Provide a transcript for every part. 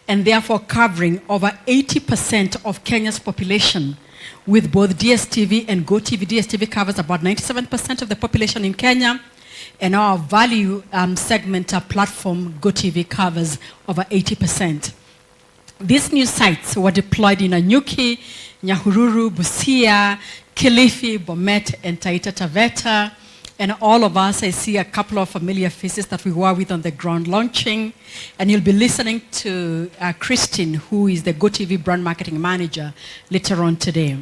and therefore covering over 80% of Kenya's population. With both DStv and GOtv, DStv covers about 97% of the population in Kenya, and our value segment platform, GOtv, covers over 80%. These new sites were deployed in Anyuki, Nyahururu, Busia, Kilifi, Bomet, and Taita Taveta. And all of us, I see a couple of familiar faces that we were with on the ground launching. And you'll be listening to Christine, who is the GOtv brand marketing manager, later on today.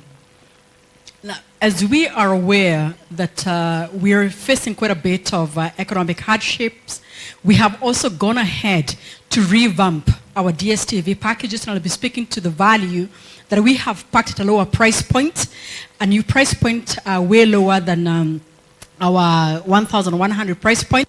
Now, as we are aware that we're facing quite a bit of economic hardships, we have also gone ahead to revamp our DStv packages, and I'll be speaking to the value that we have packed at a lower price point, a new price point way lower than our 1,100 price point,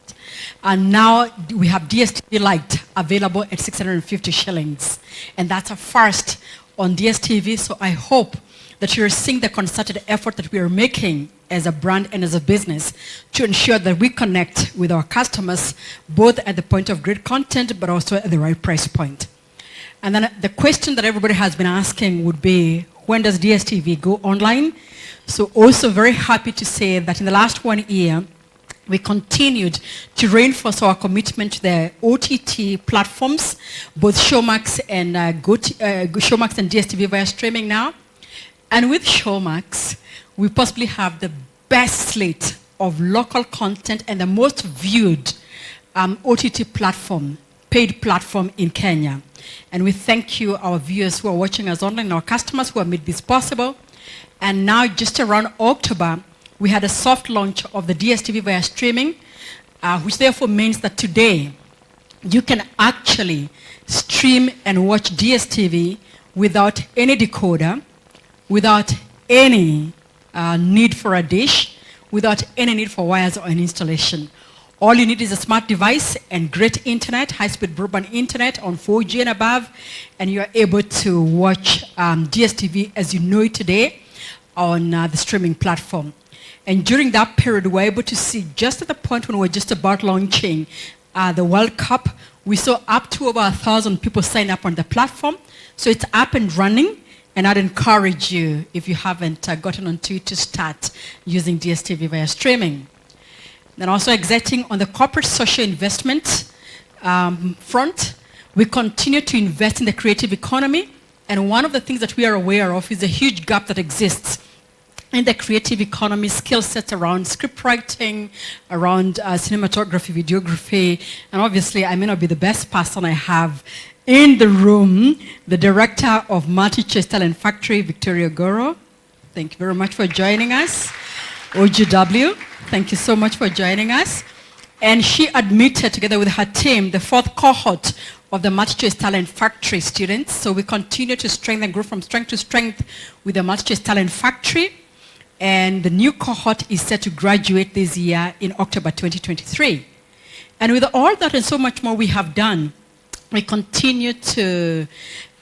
and now we have DStv Lite available at 650 shillings, and that's a first on DStv. So I hope that you're seeing the concerted effort that we are making as a brand and as a business to ensure that we connect with our customers both at the point of great content but also at the right price point. And then the question that everybody has been asking would be, when does DStv go online? So also very happy to say that in the last 1 year, we continued to reinforce our commitment to the OTT platforms, both Showmax and Showmax and DStv via streaming now. And with Showmax, we possibly have the best slate of local content and the most viewed OTT platform, paid platform in Kenya. And we thank you, our viewers who are watching us online, and our customers who have made this possible. And now, just around October, we had a soft launch of the DStv via streaming, which therefore means that today, you can actually stream and watch DStv without any decoder, without any need for a dish, without any need for wires or an installation. All you need is a smart device and great internet, high-speed broadband internet on 4G and above, and you are able to watch DStv as you know it today on the streaming platform. And during that period, we were able to see, just at the point when we were just about launching the World Cup, we saw up to over 1,000 people sign up on the platform. So it's up and running, and I'd encourage you, if you haven't gotten onto it, to start using DStv via streaming. Then also exiting on the corporate social investment front, we continue to invest in the creative economy. And one of the things that we are aware of is a huge gap that exists in the creative economy, skill sets around script writing, around cinematography, videography. And obviously, I may not be the best person I have in the room, the director of Multi-Choice Talent Factory, Victoria Goro. Thank you very much for joining us. OGW, thank you so much for joining us. And she admitted, together with her team, the 4th cohort of the Multi-Choice Talent Factory students. So we continue to strengthen, grow from strength to strength with the Multi-Choice Talent Factory. And the new cohort is set to graduate this year in October 2023. And with all that and so much more we have done, we continue to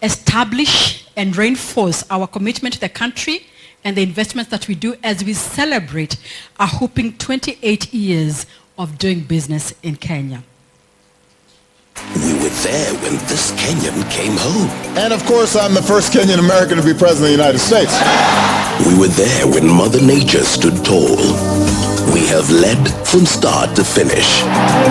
establish and reinforce our commitment to the country and the investments that we do as we celebrate a whopping 28 years of doing business in Kenya. We were there when this Kenyan came home. And of course, I'm the first Kenyan American to be president of the United States. We were there when Mother Nature stood tall. We have led from start to finish. A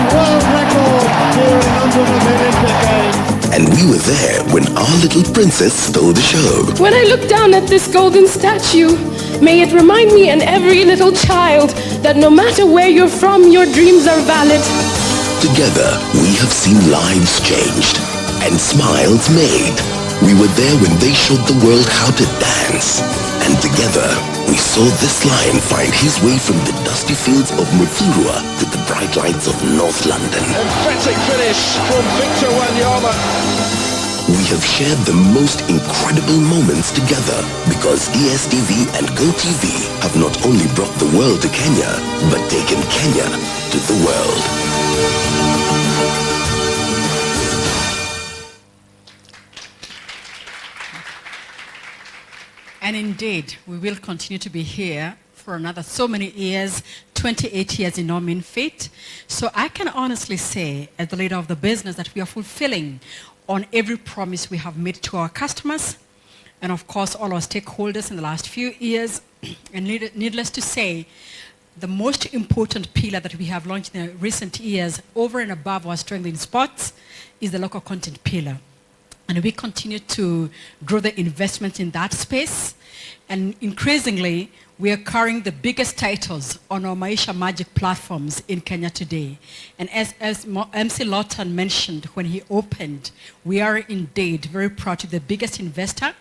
world record here in under a minute again. And we were there when our little princess stole the show. When I look down at this golden statue, may it remind me and every little child that no matter where you're from, your dreams are valid. Together, we have seen lives changed and smiles made. We were there when they showed the world how to dance. And together, we saw this lion find his way from the dusty fields of Muthurwa to the bright lights of North London. Emphatic finish from Victor Wanyama. We have shared the most incredible moments together because DStv and GOtv have not only brought the world to Kenya, but taken Kenya to the world. And indeed, we will continue to be here for another so many years, 28 years in no mean feat. So I can honestly say, as the leader of the business, that we are fulfilling on every promise we have made to our customers and, of course, all our stakeholders in the last few years. And needless to say, the most important pillar that we have launched in the recent years, over and above our strength in sports, is the local content pillar. And we continue to grow the investment in that space. And increasingly, we are carrying the biggest titles on our Maisha Magic platforms in Kenya today. And as MC Lawton mentioned when he opened, we are indeed very proud to be the biggest investor,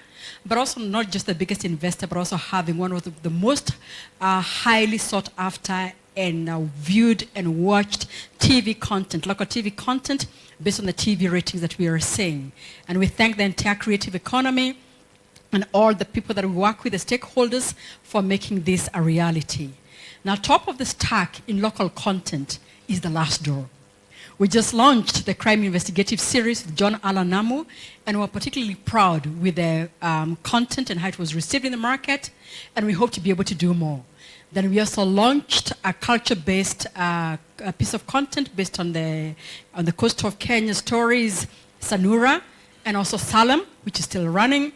but also not just the biggest investor, but also having one of the most highly sought after and viewed and watched TV content, local TV content, based on the TV ratings that we are seeing. And we thank the entire creative economy and all the people that we work with, the stakeholders, for making this a reality. Now, top of the stack in local content is The Last Door. We just launched the crime investigative series with John Allan Namu, and we're particularly proud with the content and how it was received in the market, and we hope to be able to do more. Then we also launched a culture-based piece of content based on the coast of Kenya stories, Sanura, and also Salem, which is still running.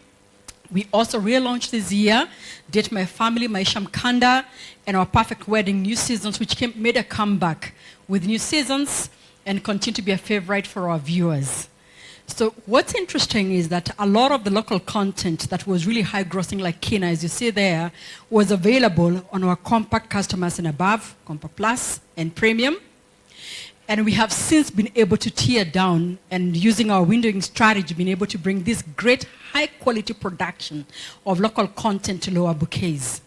We also relaunched this year, Date My Family, Maisha Mkanda, and Our Perfect Wedding new seasons, which made a comeback with new seasons and continue to be a favorite for our viewers. So what's interesting is that a lot of the local content that was really high grossing, like Kina, as you see there, was available on our compact customers and above, Compact Plus and Premium. And we have since been able to tear down and using our windowing strategy, been able to bring this great high quality production of local content to lower bouquets.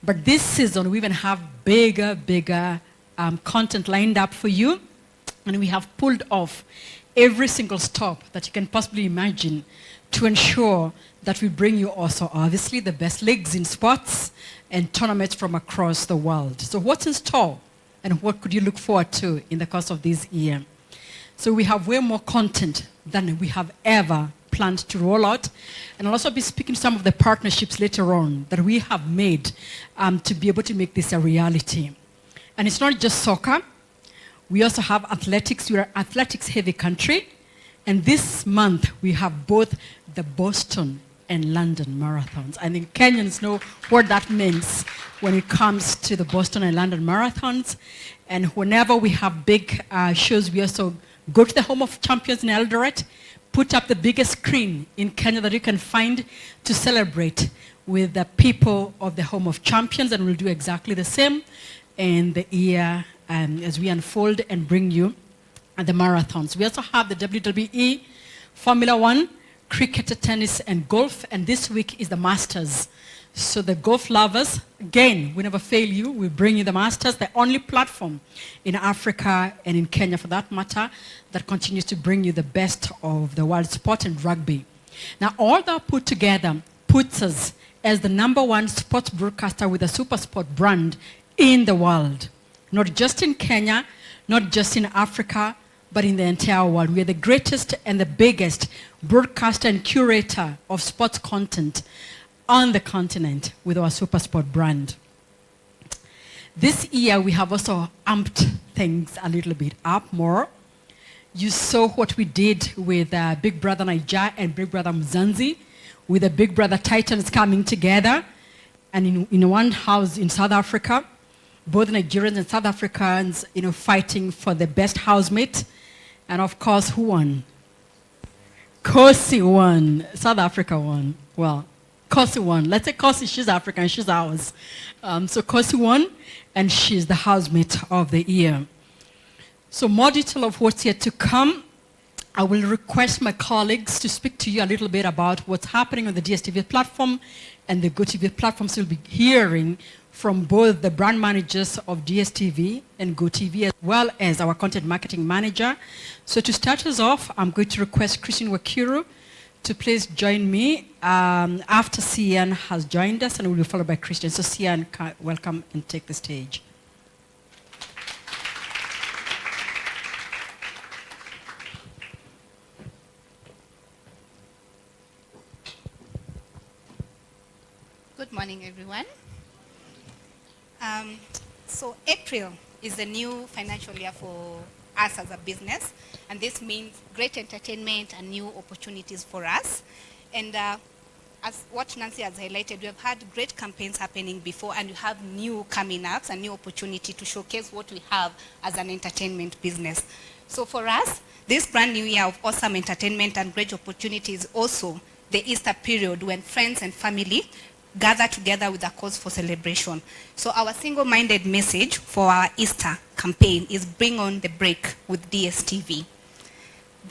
But this season, we even have bigger content lined up for you. And we have pulled off every single stop that you can possibly imagine to ensure that we bring you also, obviously, the best leagues in sports and tournaments from across the world. So what's in store and what could you look forward to in the course of this year? So we have way more content than we have ever planned to roll out. And I'll also be speaking to some of the partnerships later on that we have made to be able to make this a reality. And it's not just soccer. We also have athletics. We're an athletics-heavy country. And this month, we have both the Boston and London marathons. I think Kenyans know what that means when it comes to the Boston and London marathons. And whenever we have big shows, we also go to the Home of Champions in Eldoret, put up the biggest screen in Kenya that you can find to celebrate with the people of the Home of Champions. And we'll do exactly the same in the year as we unfold and bring you the marathons. We also have the WWE, Formula One, cricket, tennis, and golf. And this week is the Masters. So the golf lovers, again, we never fail you. We bring you the Masters, the only platform in Africa and in Kenya, for that matter, that continues to bring you the best of the world sport and rugby. Now, all that put together puts us as the #1 sports broadcaster with a Supersport brand in the world. Not just in Kenya, not just in Africa, but in the entire world. We are the greatest and the biggest broadcaster and curator of sports content on the continent with our Supersport brand. This year, we have also amped things a little bit up more. You saw what we did with Big Brother Nigeria and Big Brother Mzanzi, with the Big Brother Titans coming together, and in one house in South Africa, both Nigerians and South Africans, fighting for the best housemate. And of course, who won? Kosi won. South Africa won. Well, Kosi won. Let's say Kosi, she's African, she's ours. So Kosi won, and she's the housemate of the year. So more detail of what's yet to come. I will request my colleagues to speak to you a little bit about what's happening on the DStv platform and the GOtv platform. So you'll be hearing from both the brand managers of DStv and GOtv, as well as our content marketing manager. So to start us off, I'm going to request Christine Wakiru to please join me after Sian has joined us, and we'll be followed by Christian. So Sian, welcome and take the stage. Good morning, everyone. So April is the new financial year for us as a business. And this means great entertainment and new opportunities for us. And as what Nancy has highlighted, we have had great campaigns happening before, and we have new coming ups and new opportunity to showcase what we have as an entertainment business. So for us, this brand new year of awesome entertainment and great opportunities is also the Easter period when friends and family gather together with a cause for celebration. So our single-minded message for our Easter campaign is bring on the break with DStv.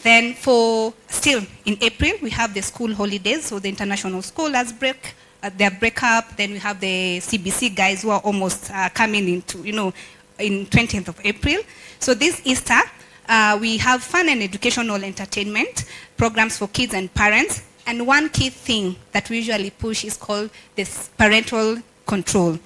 Then for still in April, we have the school holidays. So the international school has their breakup. Then we have the CBC guys who are almost coming into, in 20th of April. So this Easter, we have fun and educational entertainment programs for kids and parents. And one key thing that we usually push is called this parental control.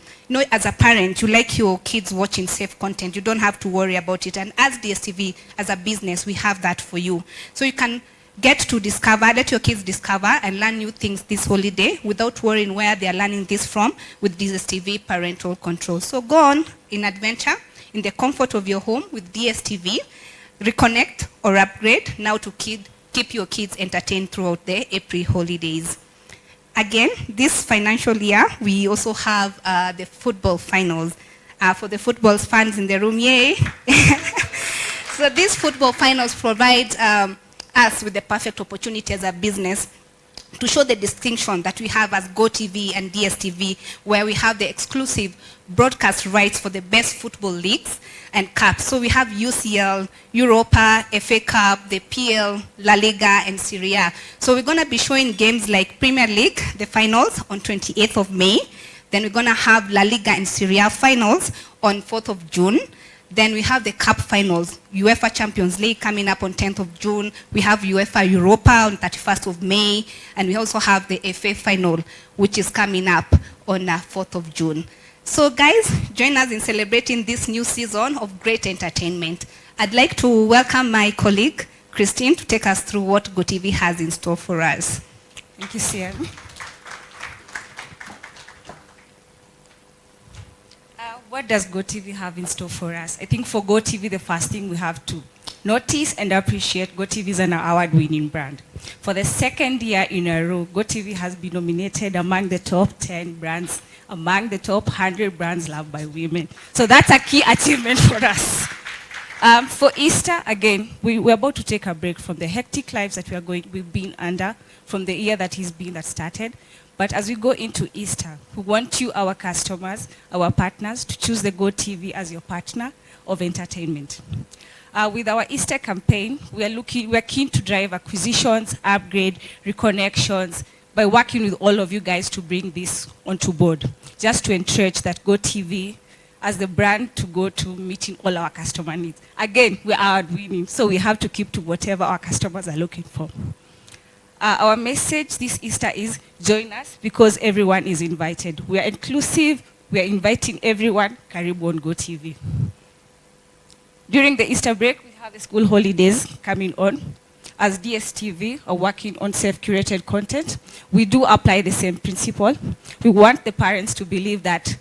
As a parent, you like your kids watching safe content. You don't have to worry about it. And as DStv, as a business, we have that for you. So you can get to discover, let your kids discover and learn new things this holiday without worrying where they are learning this from with DStv parental control. So go on in adventure in the comfort of your home with DStv. Reconnect or upgrade now to keep your kids entertained throughout the April holidays. Again, this financial year, we also have the football finals. For the football fans in the room, yay! So these football finals provide us with the perfect opportunity as a business to show the distinction that we have as GOtv and DStv, where we have the exclusive broadcast rights for the best football leagues and cups. So we have UCL, Europa, FA Cup, the PL, La Liga, and Serie A. So we're going to be showing games like Premier League, the finals, on 28th of May. Then we're going to have La Liga and Serie A finals on 4th of June. Then we have the Cup finals, UEFA Champions League coming up on 10th of June. We have UEFA Europa on 31st of May. And we also have the FA final, which is coming up on 4th of June. So guys, join us in celebrating this new season of great entertainment. I'd like to welcome my colleague, Christine, to take us through what GOtv has in store for us. Thank you, Sierra. What does GOtv have in store for us? I think for GOtv, the first thing we have to notice and appreciate, GOtv is an award-winning brand. For the second year in a row, GOtv has been nominated among the top 10 brands, among the top 100 brands loved by women. So that's a key achievement for us. For Easter, again, we're about to take a break from the hectic lives that we've been under from the year that started. But as we go into Easter, we want you, our customers, our partners, to choose the GOtv as your partner of entertainment. With our Easter campaign, we're keen to drive acquisitions, upgrade, reconnections, by working with all of you guys to bring this onto board, just to entrench that GOtv as the brand to go to meeting all our customer needs. Again, we are winning, so we have to keep to whatever our customers are looking for. Our message this Easter is join us because everyone is invited. We are inclusive. We are inviting everyone. Karibu on GOtv. During the Easter break, we have the school holidays coming on. As DStv are working on self-curated content, we do apply the same principle. We want the parents to believe that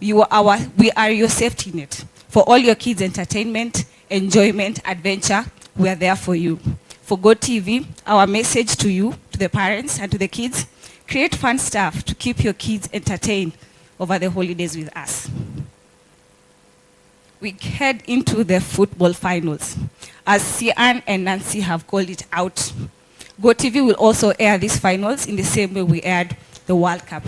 we are your safety net. For all your kids' entertainment, enjoyment, adventure, we are there for you. For GOtv, our message to you, to the parents and to the kids, create fun stuff to keep your kids entertained over the holidays with us. We head into the football finals. As Sian and Nancy have called it out, GOtv will also air these finals in the same way we aired the World Cup.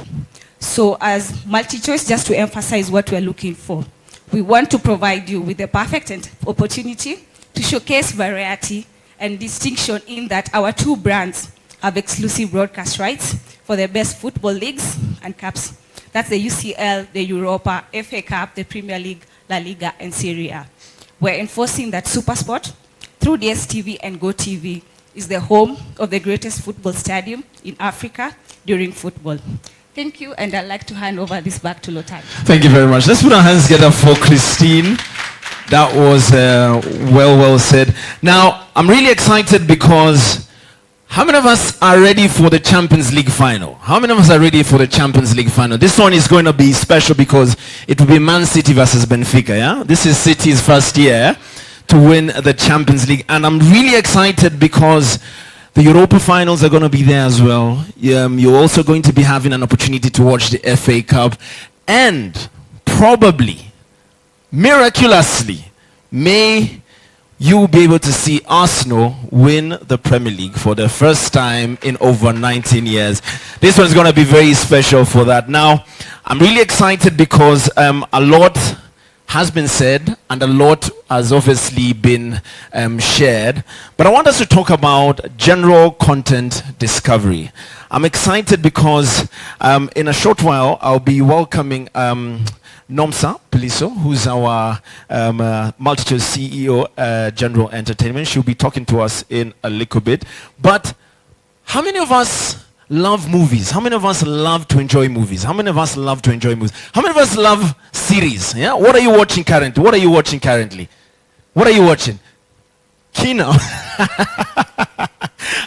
So as multi-choice, just to emphasize what we're looking for, we want to provide you with the perfect opportunity to showcase variety and distinction in that our two brands have exclusive broadcast rights for the best football leagues and cups. That's the UCL, the Europa, FA Cup, the Premier League, La Liga, and Serie A. We're enforcing that Supersport through DStv and GOtv is the home of the greatest football stadium in Africa during football. Thank you, and I'd like to hand over this back to Lotan. Thank you very much. Let's put our hands together for Christine. That was well said. Now, I'm really excited because how many of us are ready for the Champions League final? How many of us are ready for the Champions League final? This one is going to be special because it will be Man City versus Benfica, yeah? This is City's first year to to win the Champions League. And I'm really excited because the Europa finals are going to be there as well. You're also going to be having an opportunity to watch the FA Cup. And probably, miraculously, may you will be able to see Arsenal win the Premier League for the first time in over 19 years. This one's going to be very special for that. Now, I'm really excited because a lot has been said and a lot has obviously been shared. But I want us to talk about general content discovery. I'm excited because in a short while, I'll be welcoming Nomsa Piliso, who's our Multitude CEO, General Entertainment. She'll be talking to us in a little bit. But how many of us love movies? How many of us love to enjoy movies? How many of us love to enjoy movies? How many of us love series? Yeah? What are you watching currently? What are you watching currently? What are you watching? Kino.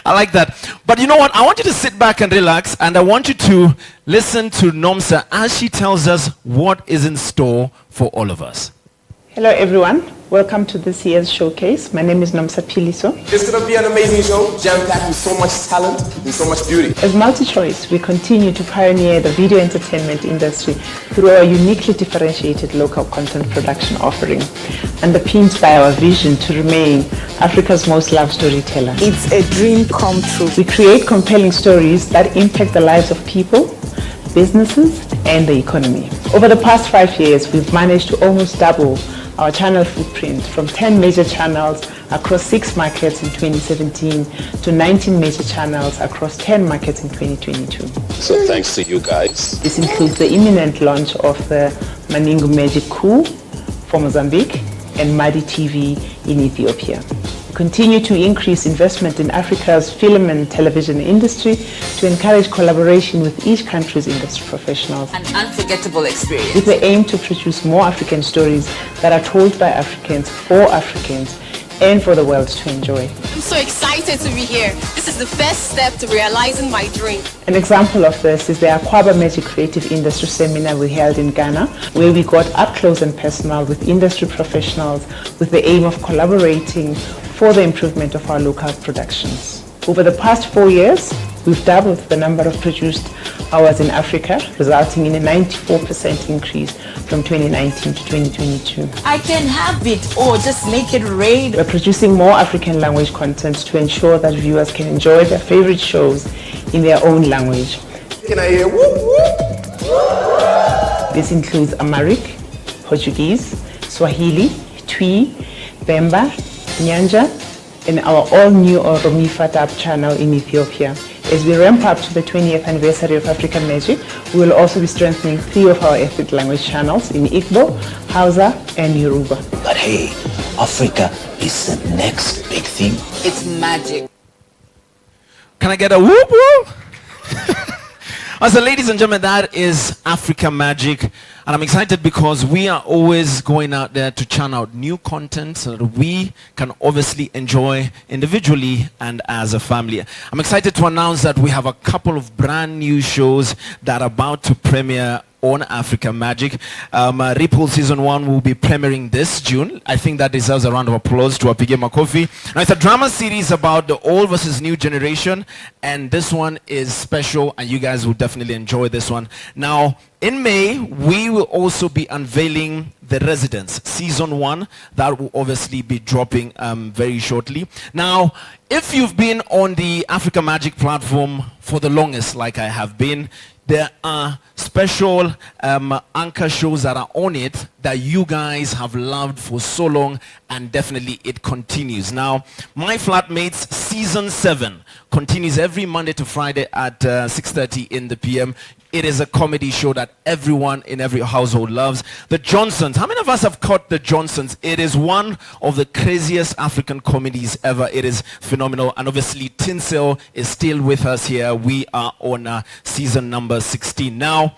I like that. But you know what? I want you to sit back and relax, and I want you to listen to Nomsa as she tells us what is in store for all of us. Hello everyone, welcome to this year's showcase. My name is Nomsa Piliso. It's going to be an amazing show, jam-packed with so much talent and so much beauty. As MultiChoice, we continue to pioneer the video entertainment industry through our uniquely differentiated local content production offering, underpinned by our vision to remain Africa's most loved storyteller. It's a dream come true. We create compelling stories that impact the lives of people, businesses, and the economy. Over the past 5 years, we've managed to almost double our channel footprint from 10 major channels across 6 markets in 2017 to 19 major channels across 10 markets in 2022. So thanks to you guys. This includes the imminent launch of the Maningu Magic Coup for Mozambique and Madi TV in Ethiopia. We continue to increase investment in Africa's film and television industry to encourage collaboration with each country's industry professionals. An unforgettable experience. With the aim to produce more African stories that are told by Africans for Africans and for the world to enjoy. I'm so excited to be here. This is the first step to realizing my dream. An example of this is the Aquaba Magic Creative Industry Seminar we held in Ghana, where we got up close and personal with industry professionals with the aim of collaborating for the improvement of our local productions. Over the past 4 years, we've doubled the number of produced hours in Africa, resulting in a 94% increase from 2019 to 2022. I can have it or just make it rain. We're producing more African language content to ensure that viewers can enjoy their favorite shows in their own language. Can I hear whoop whoop? This includes Amharic, Portuguese, Swahili, Twi, Bemba, Nyanja, and our all-new Oromifa Tab channel in Ethiopia. As we ramp up to the 20th anniversary of African Magic, we will also be strengthening 3 of our ethnic language channels in Igbo, Hausa, and Yoruba. But hey, Africa is the next big thing. It's magic. Can I get a whoop whoop? So ladies and gentlemen, that is Africa Magic, and I'm excited because we are always going out there to churn out new content so that we can obviously enjoy individually and as a family. I'm excited to announce that we have a couple of brand new shows that are about to premiere on Africa Magic. Ripple Season 1 will be premiering this June. I think that deserves a round of applause to Apige Makofi. Now, it's a drama series about the old versus new generation, and this one is special, and you guys will definitely enjoy this one. Now, in May, we will also be unveiling The Residents, Season 1. That will obviously be dropping very shortly. Now, if you've been on the Africa Magic platform for the longest, like I have been, there are special anchor shows that are on it that you guys have loved for so long, and definitely it continues. Now, My Flatmates Season 7 continues every Monday to Friday at 6:30 in the PM. It is a comedy show that everyone in every household loves. The Johnsons. How many of us have caught The Johnsons? It is one of the craziest African comedies ever. It is phenomenal. And obviously, Tinsel is still with us here. We are on season number 16. Now,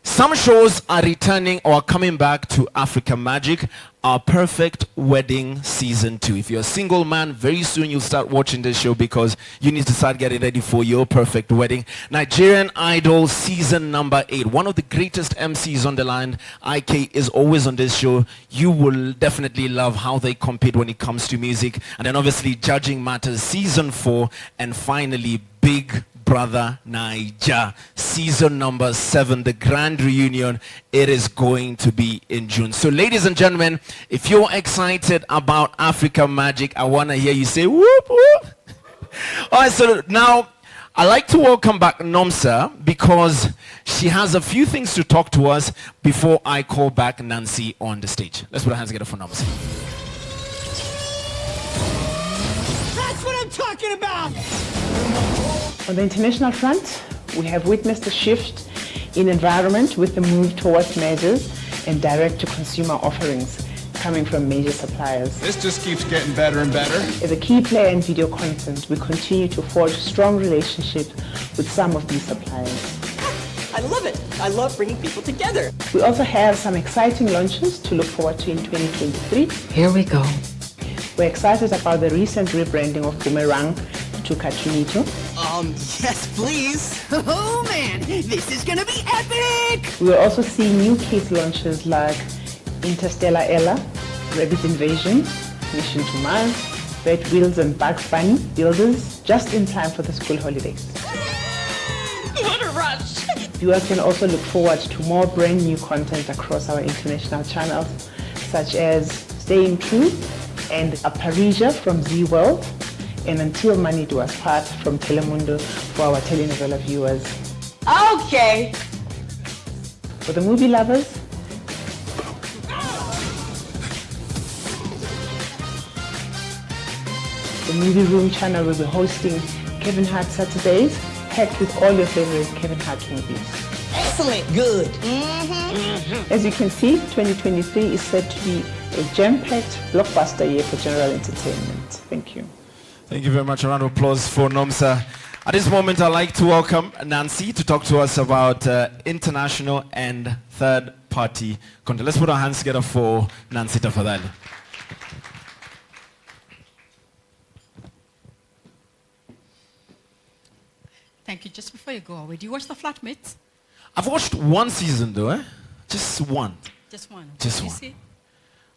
Some shows are returning or coming back to Africa Magic. Our Perfect Wedding Season 2. If you're a single man, very soon you'll start watching this show because you need to start getting ready for your perfect wedding. Nigerian Idol Season number 8. One of the greatest MCs on the line. IK is always on this show. You will definitely love how they compete when it comes to music. And then obviously Judging Matters Season 4. And finally Big Brother Naija Season number 7, the grand reunion. It is going to be in June. So ladies and gentlemen, if you're excited about Africa Magic, I want to hear you say whoop whoop. All right, so now I'd like to welcome back Nomsa because she has a few things to talk to us before I call back Nancy on the stage. Let's put our hands together for Nomsa. That's what I'm talking about! On the international front, we have witnessed a shift in environment with the move towards measures and direct-to-consumer offerings coming from major suppliers. This just keeps getting better and better. As a key player in video content, we continue to forge strong relationships with some of these suppliers. I love it. I love bringing people together. We also have some exciting launches to look forward to in 2023. Here we go. We're excited about the recent rebranding of Boomerang to Cartoonito. Yes, please. Oh man, this is gonna be epic! We will also see new case launches like Interstellar Ella, Rabbit Invasion, Mission to Mars, Red Wheels and Bugs Bunny Builders, just in time for the school holidays. What a rush! Viewers can also look forward to more brand new content across our international channels, such as Staying True and Aparija from Z World, and Until Money Do Us Part from Telemundo for our telenovela viewers. Okay. For the movie lovers, the Movie Room channel will be hosting Kevin Hart Saturdays, packed with all your favorite Kevin Hart movies. Excellent. Good. As you can see, 2023 is set to be a jam-packed blockbuster year for general entertainment. Thank you. Thank you very much. A round of applause for Nomsa. At this moment, I'd like to welcome Nancy to talk to us about international and third-party content. Let's put our hands together for Nancy tafadhali. Thank you. Just before you go away, do you watch The Flatmates? I've watched one season though, Just one. Just one. Just you one. See?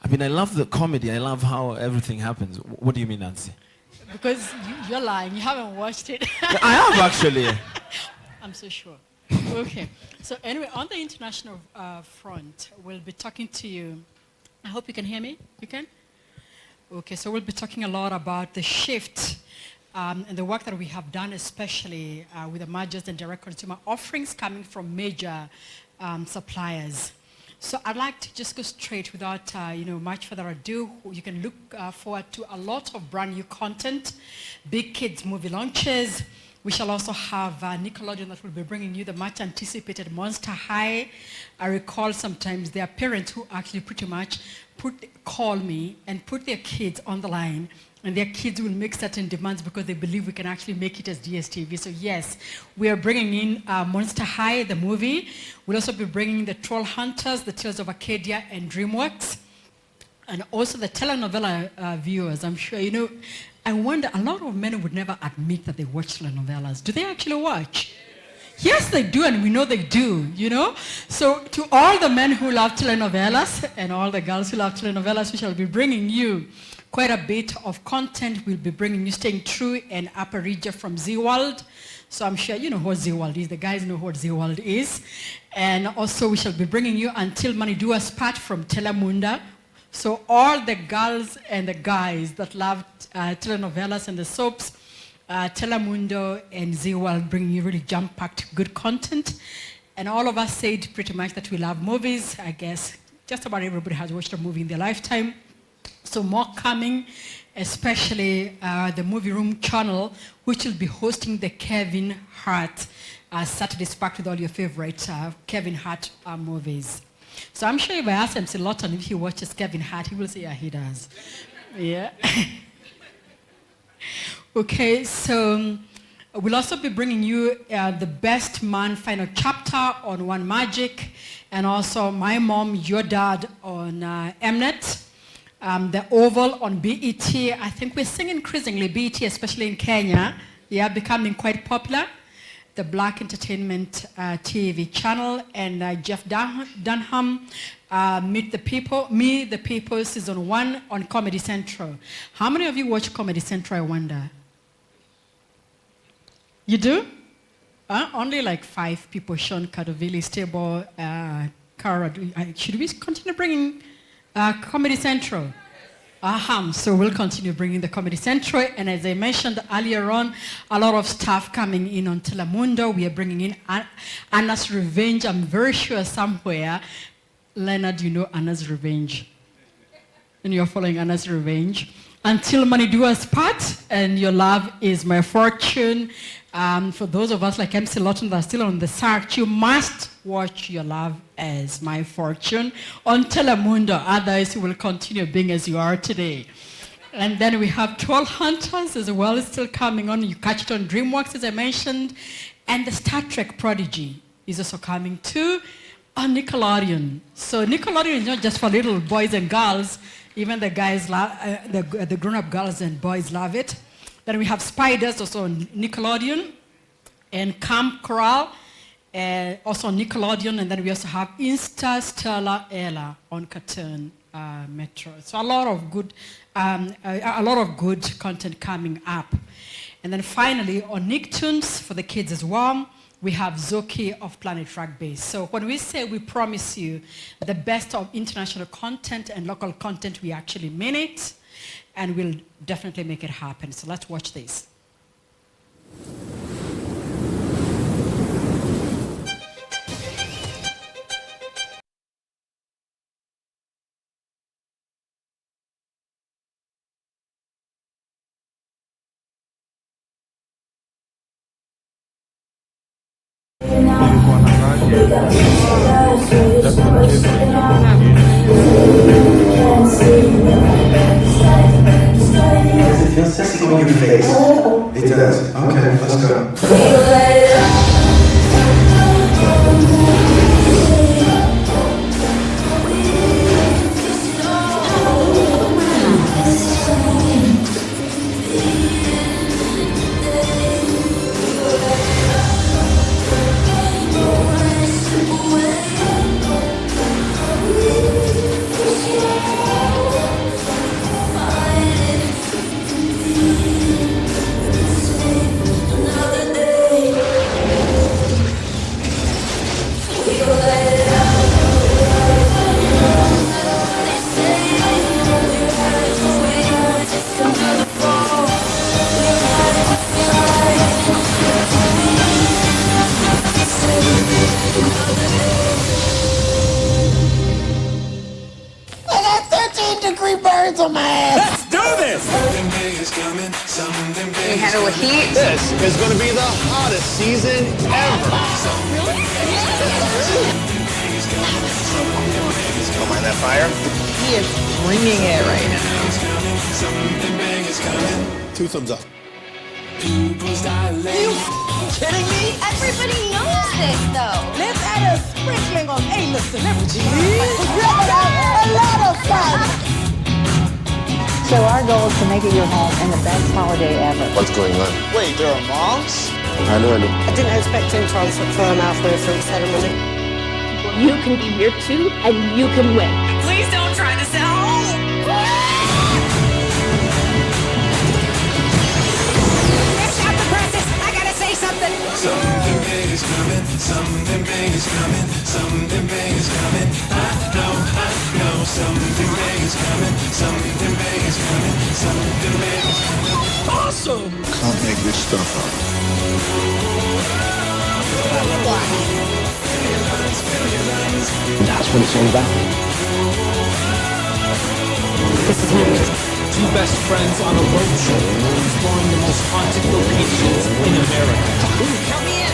I mean, I love the comedy. I love how everything happens. What do you mean, Nancy? Because you're lying. You haven't watched it. I have actually. I'm so sure. Okay. So anyway, on the international front, we'll be talking to you. I hope you can hear me. You can? Okay. So we'll be talking a lot about the shift and the work that we have done, especially with the mergers and direct consumer offerings coming from major suppliers. So I'd like to just go straight without much further ado. You can look forward to a lot of brand new content, big kids movie launches. We shall also have Nickelodeon that will be bringing you the much anticipated Monster High. I recall sometimes there are parents who actually pretty much call me and put their kids on the line, and their kids will make certain demands because they believe we can actually make it as DStv. So yes, we are bringing in Monster High, the movie. We'll also be bringing the Troll Hunters, the Tales of Arcadia, and DreamWorks. And also the telenovela viewers. I'm sure, I wonder, a lot of men would never admit that they watch telenovelas. Do they actually watch? Yes, they do, and we know they do, So to all the men who love telenovelas and all the girls who love telenovelas, we shall be bringing you quite a bit of content. We'll be bringing you Staying True and Aparija from Z World. So I'm sure you know what Z World is. The guys know what Z World is. And also we shall be bringing you Until Money Do Us Part from Telemundo. So all the girls and the guys that love telenovelas and the soaps, Telemundo and Z World bringing you really jam-packed good content. And all of us said pretty much that we love movies. I guess just about everybody has watched a movie in their lifetime. So more coming, especially the Movie Room channel, which will be hosting the Kevin Hart Saturday Spark with all your favorite Kevin Hart movies. So I'm sure if I ask MC Lawton if he watches Kevin Hart, he will say, yeah, he does. Yeah. Okay, so We'll also be bringing you the Best Man final chapter on One Magic, and also My Mom, Your Dad on Mnet. The Oval on BET. I think we're seeing increasingly BET, especially in Kenya, becoming quite popular. The Black Entertainment TV channel, and Jeff Dunham, Meet the People, Me the People, season 1 on Comedy Central. How many of you watch Comedy Central, I wonder? You do? Only like 5 people. Sean Kadovili, Stable, Cara. Should we continue bringing Comedy Central? So we'll continue bringing the Comedy Central, and as I mentioned earlier on, a lot of stuff coming in on Telemundo. We are bringing in Anna's Revenge. I'm very sure somewhere, Leonard, you know Anna's Revenge, and you're following Anna's Revenge. Until Money Do Us Part, and Your Love Is My Fortune. For those of us like MC Lawton that are still on the search, you must watch Your Love Is My Fortune on Telemundo. Otherwise, you will continue being as you are today. And then we have 12 Hunters as well, still coming on. You catch it on DreamWorks, as I mentioned. And the Star Trek Prodigy is also coming too on Nickelodeon. So Nickelodeon is not just for little boys and girls. Even the guys, the grown-up girls and boys love it. Then we have Spiders, also on Nickelodeon, and Camp Coral, also on Nickelodeon, and then we also have Interstellar Ella on Cartoon Metro. So a lot of good content coming up. And then finally on Nicktoons for the kids as well, we have Zoki of Planet Rugby. So when we say we promise you the best of international content and local content, we actually mean it, and we'll definitely make it happen. So let's watch this. It feels sexy on your face. It does. Okay, let's go. On my ass. Let's do this! Can you handle the heat? This is going to be the hottest season ever. Don't mind that fire? He is bringing it right now. 2 thumbs up. Are you kidding me? Everybody knows this, though. Let's add a sprinkling of A-list celebrities. Let's have a lot of fun. So our goal is to make it your home and the best holiday ever. What's going on? Wait, there are moms? I know. I didn't expect him to transfer him out for a fruit ceremony. You can be here too, and you can win. Please don't try to sell home. Fresh out the presses. I gotta say something. Something big is coming. Something big is coming. Something big is coming. I know. Something big is coming. Something big is coming. Something big is coming. Awesome! Can't make this stuff up. That's what it's all about. This is amazing. Two best friends on a road trip, exploring the most haunted locations in America. Count me in.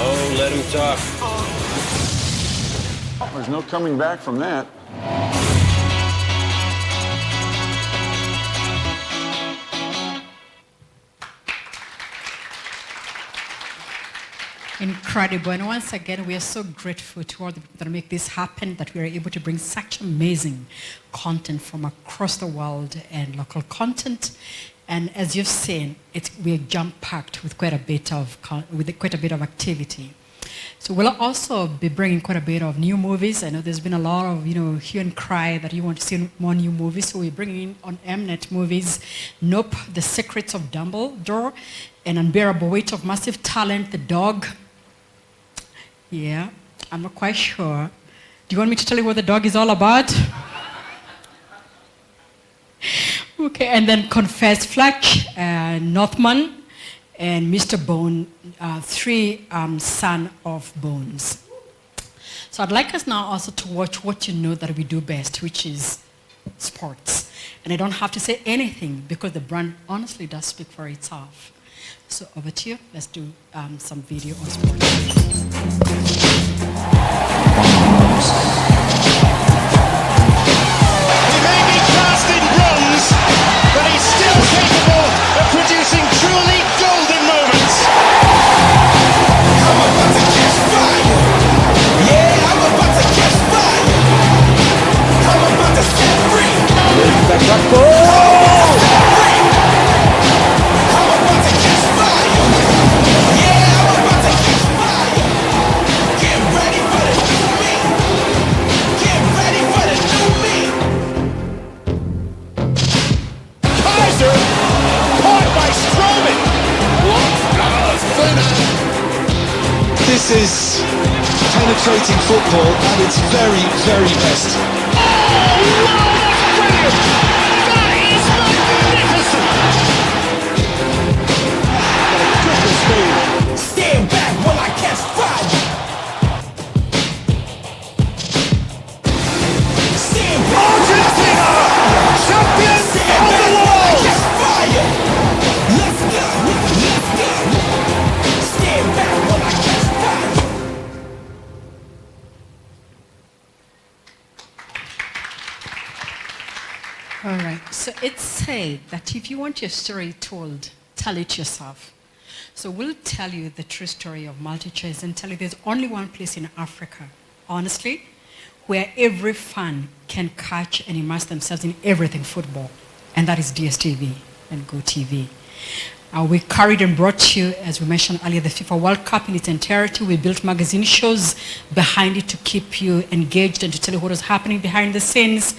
Oh, let him talk. There's no coming back from that. Incredible. And once again, we are so grateful to all the people that make this happen, that we are able to bring such amazing content from across the world and local content. And as you've seen, we are jam-packed with quite a bit of activity. So we'll also be bringing quite a bit of new movies. I know there's been a lot of, hue and cry that you want to see more new movies. So we're bringing in on Mnet movies, Nope, The Secrets of Dumbledore, An Unbearable Weight of Massive Talent, The Dog. Yeah, I'm not quite sure. Do you want me to tell you what The Dog is all about? Okay, and then Confess Fletch, Northman, and Mr. Bone, 3 Son of Bones. So I'd like us now also to watch what you know that we do best, which is sports. And I don't have to say anything because the brand honestly does speak for itself. So over to you. Let's do some video on sports. He may be cast in bronze, but he's still capable of producing truly golden moments. I'm about to catch fire. Yeah, I'm about to catch fire. I'm about to set free. I'm about to set free. I'm about to catch fire. Yeah, I'm about to catch fire. Get ready for the new me. Get ready for the new me. Kaiser caught by Strowman. This is penetrating football at its very, very best. Oh, wow, that's brilliant! That is magnificent! Got a goodness move. Stand back while I catch fire. Stand back. Argentina! Champions of the world! Catch fire! Let's go! Let's go! Stand back while I catch fire! All right, so it's said that if you want your story told, tell it yourself. So we'll tell you the true story of MultiChoice and tell you there's only one place in Africa, honestly, where every fan can catch and immerse themselves in everything football, and that is DStv and GOtv. We carried and brought you, as we mentioned earlier, the FIFA World Cup in its entirety. We built magazine shows behind it to keep you engaged and to tell you what was happening behind the scenes,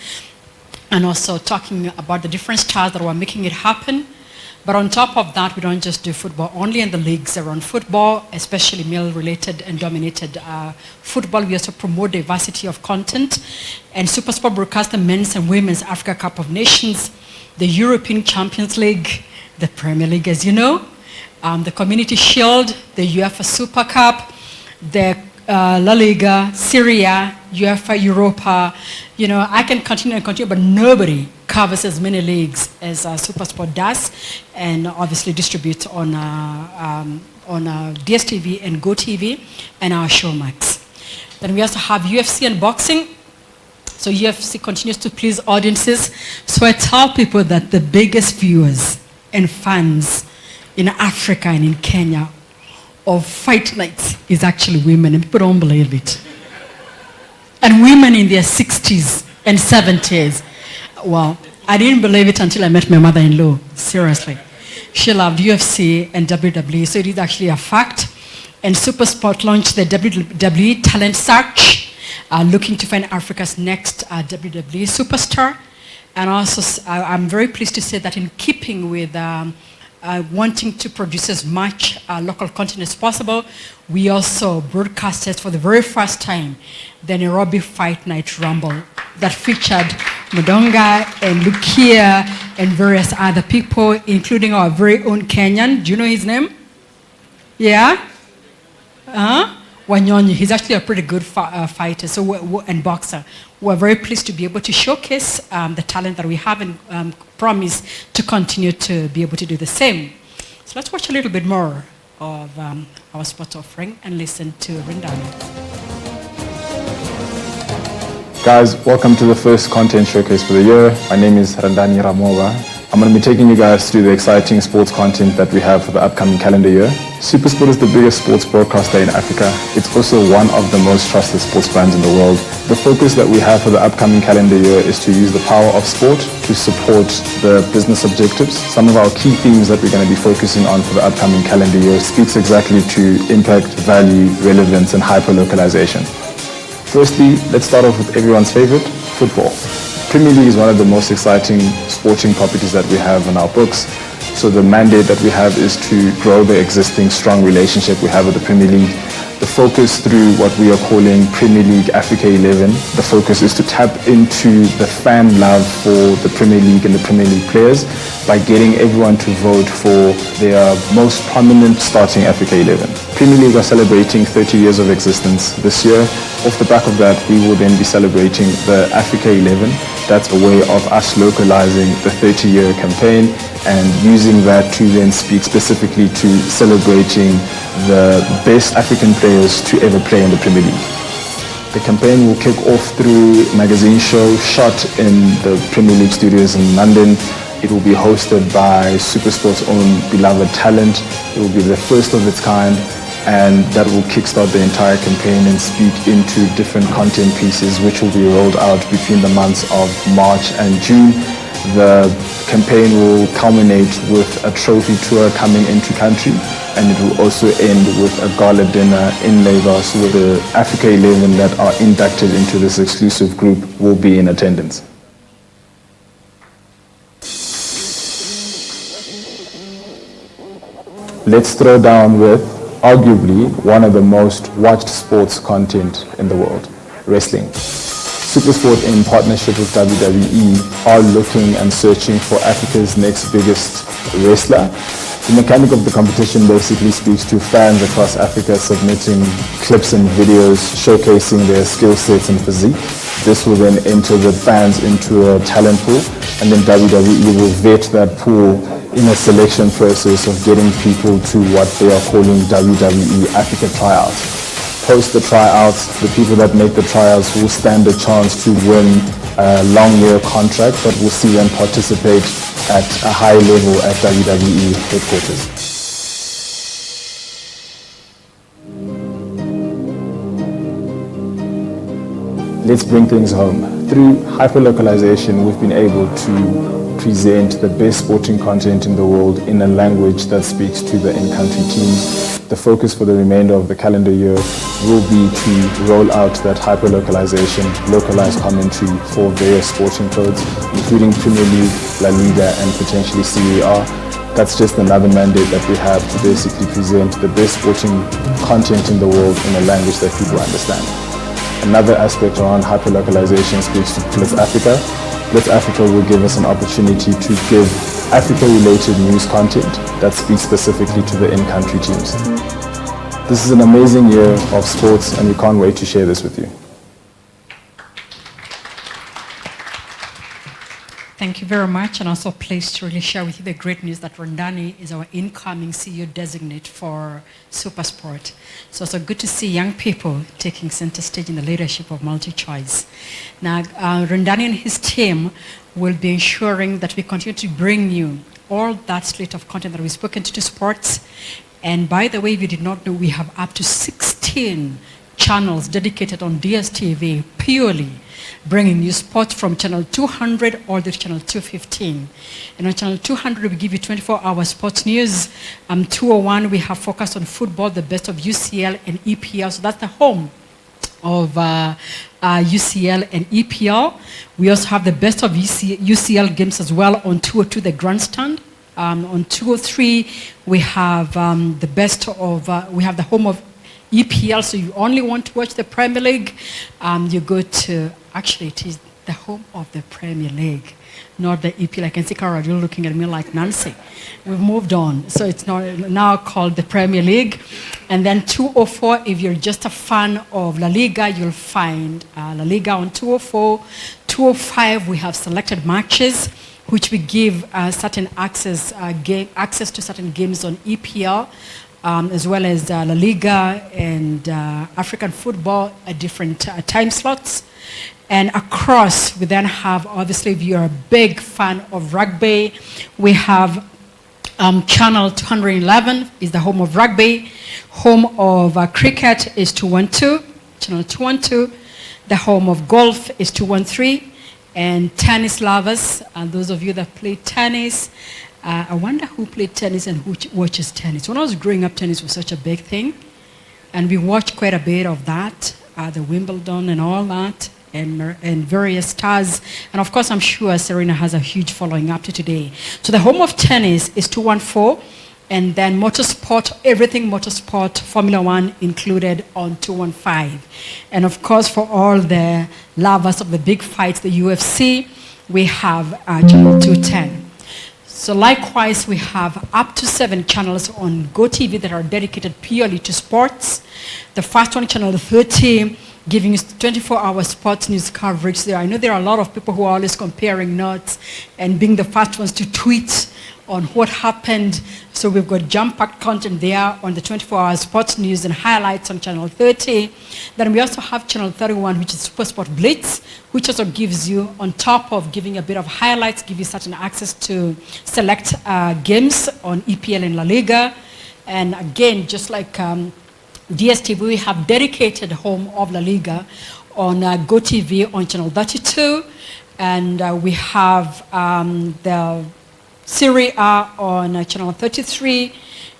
and also talking about the different stars that were making it happen. But on top of that, we don't just do football only in the leagues around football, especially male-related and dominated football. We also promote diversity of content. And Supersport broadcasts the Men's and Women's Africa Cup of Nations, the European Champions League, the Premier League, as you know, the Community Shield, the UEFA Super Cup, the La Liga, Syria, UEFA, Europa. I can continue and continue, but nobody covers as many leagues as Supersport does, and obviously distributes on DStv and GOtv and our Showmax. Then we also have UFC and boxing. So UFC continues to please audiences. So I tell people that the biggest viewers and fans in Africa and in Kenya of fight nights is actually women, and people don't believe it. And women in their 60s and 70s. Well, I didn't believe it until I met my mother-in-law, seriously. She loved UFC and WWE, so it is actually a fact. And Supersport launched the WWE Talent Search, looking to find Africa's next WWE superstar. And also, I'm very pleased to say that in keeping with wanting to produce as much local content as possible, we also broadcasted for the very first time the Nairobi Fight Night Rumble that featured Mudonga and Lukia and various other people, including our very own Kenyan. Do you know his name? Yeah? Wanyonyi. He's actually a pretty good fighter and boxer. We're very pleased to be able to showcase the talent that we have and promise to continue to be able to do the same. So let's watch a little bit more of our sports offering and listen to Rindani. Guys, welcome to the first content showcase for the year. My name is Randani Ramova. I'm going to be taking you guys through the exciting sports content that we have for the upcoming calendar year. Supersport is the biggest sports broadcaster in Africa. It's also one of the most trusted sports brands in the world. The focus that we have for the upcoming calendar year is to use the power of sport to support the business objectives. Some of our key themes that we're going to be focusing on for the upcoming calendar year speaks exactly to impact, value, relevance, and hyper-localization. Firstly, let's start off with everyone's favorite, football. Premier League is one of the most exciting sporting properties that we have in our books. So the mandate that we have is to grow the existing strong relationship we have with the Premier League. The focus through what we are calling Premier League Africa 11, the focus is to tap into the fan love for the Premier League and the Premier League players by getting everyone to vote for their most prominent starting Africa 11. Premier League are celebrating 30 years of existence this year. Off the back of that, we will then be celebrating the Africa 11. That's a way of us localizing the 30-year campaign and using that to then speak specifically to celebrating the best African players to ever play in the Premier League. The campaign will kick off through a magazine show shot in the Premier League studios in London. It will be hosted by Supersport's own beloved talent. It will be the first of its kind, and that will kickstart the entire campaign and speak into different content pieces which will be rolled out between the months of March and June. The campaign will culminate with a trophy tour coming into country, and it will also end with a gala dinner in Lagos where the Africa 11 that are inducted into this exclusive group will be in attendance. Let's throw down with arguably one of the most watched sports content in the world, wrestling. Supersport, in partnership with WWE, are looking and searching for Africa's next biggest wrestler. The mechanic of the competition basically speaks to fans across Africa submitting clips and videos showcasing their skill sets and physique. This will then enter the fans into a talent pool, and then WWE will vet that pool in a selection process of getting people to what they are calling WWE Africa Tryouts. Post the tryouts, the people that make the tryouts will stand a chance to win a long-year contract, but will see them participate at a high level at WWE headquarters. Let's bring things home. Through hyperlocalization, we've been able to present the best sporting content in the world in a language that speaks to the in-country teams. The focus for the remainder of the calendar year will be to roll out that hyper-localization, localized commentary for various sporting codes, including Premier League, La Liga, and potentially Serie A. That's just another mandate that we have to basically present the best sporting content in the world in a language that people understand. Another aspect around hyper-localization speaks to Blitz Africa. Blitz Africa will give us an opportunity to give Africa-related news content that speaks specifically to the in-country teams. This is an amazing year of sports, and we can't wait to share this with you. Thank you very much, and also pleased to really share with you the great news that Rondani is our incoming CEO designate for Supersport. So it's good to see young people taking center stage in the leadership of MultiChoice. Now, Rondani and his team will be ensuring that we continue to bring you all that slate of content that we've spoken to sports. And by the way, if you did not know, we have up to 16 channels dedicated on DStv purely bringing you sports from channel 200 all the way to channel 215. And on channel 200, we give you 24-hour sports news. 201, we have focused on football, the best of UCL and EPL. So that's the home of UCL and EPL. We also have the best of UCL games as well on 202, the grandstand. On 203, we have the best of, we have the home of EPL, so you only want to watch the Premier League, you go to, actually it is the home of the Premier League, not the EPL. I can see Cara, you're looking at me like Nancy. We've moved on, so it's now called the Premier League. And then 204, if you're just a fan of La Liga, you'll find La Liga on 204. 205, we have selected matches, which we give certain access to certain games on EPL. As well as La Liga and African football at different time slots. And across, we then have, obviously, if you're a big fan of rugby, we have channel 211 is the home of rugby. Home of cricket is 212, channel 212. The home of golf is 213. And tennis lovers, and those of you that play tennis, I wonder who played tennis and who watches tennis. When I was growing up, tennis was such a big thing. And we watched quite a bit of that, the Wimbledon and all that, and various stars. And of course, I'm sure Serena has a huge following up to today. So the home of tennis is 214, and then motorsport, everything motorsport, Formula One included on 215. And of course, for all the lovers of the big fights, the UFC, we have channel 210. So likewise, we have up to 7 channels on GOtv that are dedicated purely to sports. The first one, channel 30, giving us 24-hour sports news coverage there. I know there are a lot of people who are always comparing notes and being the first ones to tweet on what happened. So we've got jam-packed content there on the 24-hour sports news and highlights on channel 30. Then we also have channel 31, which is Supersport Blitz, which also gives you, on top of giving a bit of highlights, give you certain access to select games on EPL and La Liga. And again, just like DStv, we have dedicated home of La Liga on GOtv on channel 32. And we have the Serie A on channel 33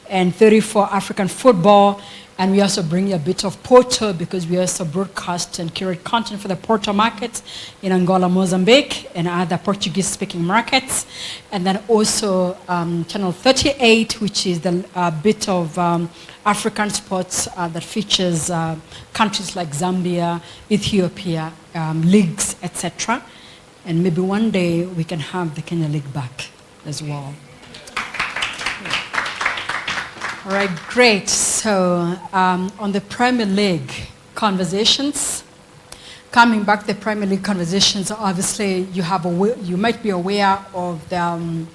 and 34 African football. And we also bring you a bit of Porto because we also broadcast and curate content for the Porto markets in Angola, Mozambique, and other Portuguese-speaking markets. And then also channel 38, which is the bit of African sports that features countries like Zambia, Ethiopia, leagues, etc. And maybe one day we can have the Kenya League back as well. All right, great. So on the Premier League conversations, coming back to the Premier League conversations, obviously you might be aware of the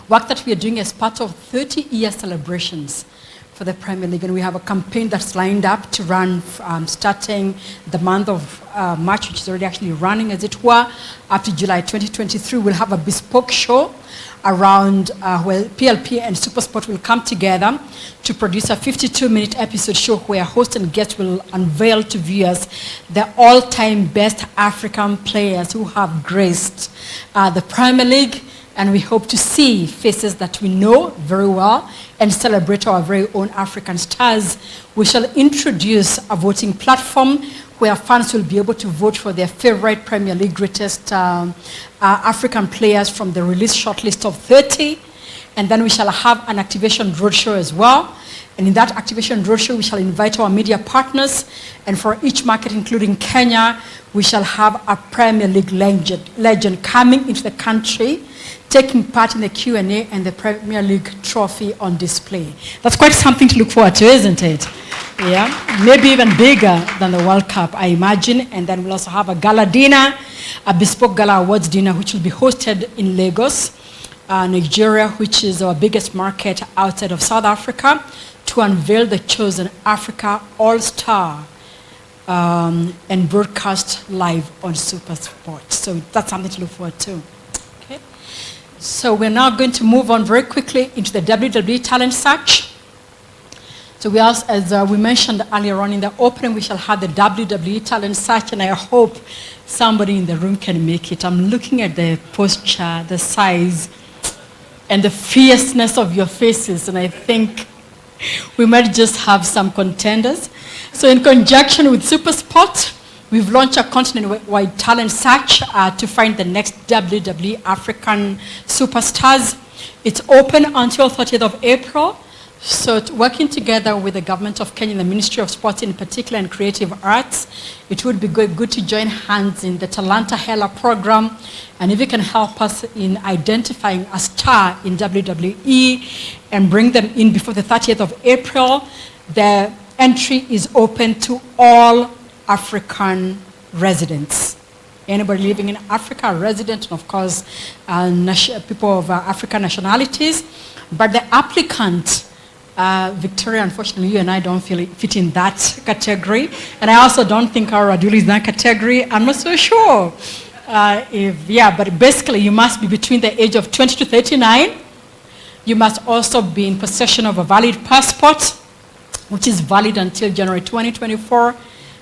work that we are doing as part of 30-year celebrations for the Premier League. And we have a campaign that's lined up to run starting the month of March, which is already actually running, as it were, up to July 2023. We'll have a bespoke show around where PLP and Supersport will come together to produce a 52-minute episode show where host and guest will unveil to viewers the all-time best African players who have graced the Premier League. And we hope to see faces that we know very well and celebrate our very own African stars. We shall introduce a voting platform where fans will be able to vote for their favorite Premier League greatest African players from the release shortlist of 30. And then we shall have an activation roadshow as well. And in that activation roadshow, we shall invite our media partners. And for each market, including Kenya, we shall have a Premier League legend coming into the country, taking part in the Q&A and the Premier League trophy on display. That's quite something to look forward to, isn't it? Yeah, maybe even bigger than the World Cup, I imagine. And then we'll also have a gala dinner, a bespoke gala awards dinner, which will be hosted in Lagos, Nigeria, which is our biggest market outside of South Africa, to unveil the chosen Africa All-Star and broadcast live on Supersport. So that's something to look forward to. Okay. So we're now going to move on very quickly into the WWE talent search. So we also, as we mentioned earlier on in the opening, we shall have the WWE talent search, and I hope somebody in the room can make it. I'm looking at the posture, the size, and the fierceness of your faces, and I think we might just have some contenders. So in conjunction with Supersport, we've launched a continent-wide talent search to find the next WWE African superstars. It's open until 30th of April. So working together with the government of Kenya and the Ministry of Sports in particular and creative arts, it would be good to join hands in the Talanta Hela program. And if you can help us in identifying a star in WWE and bring them in before the 30th of April, the entry is open to all African residents. Anybody living in Africa, a resident, and of course, people of African nationalities. But the applicant Victoria, unfortunately, you and I don't fit in that category. And I also don't think our Raduli is in that category. I'm not so sure. But basically you must be between the age of 20 to 39. You must also be in possession of a valid passport, which is valid until January 2024,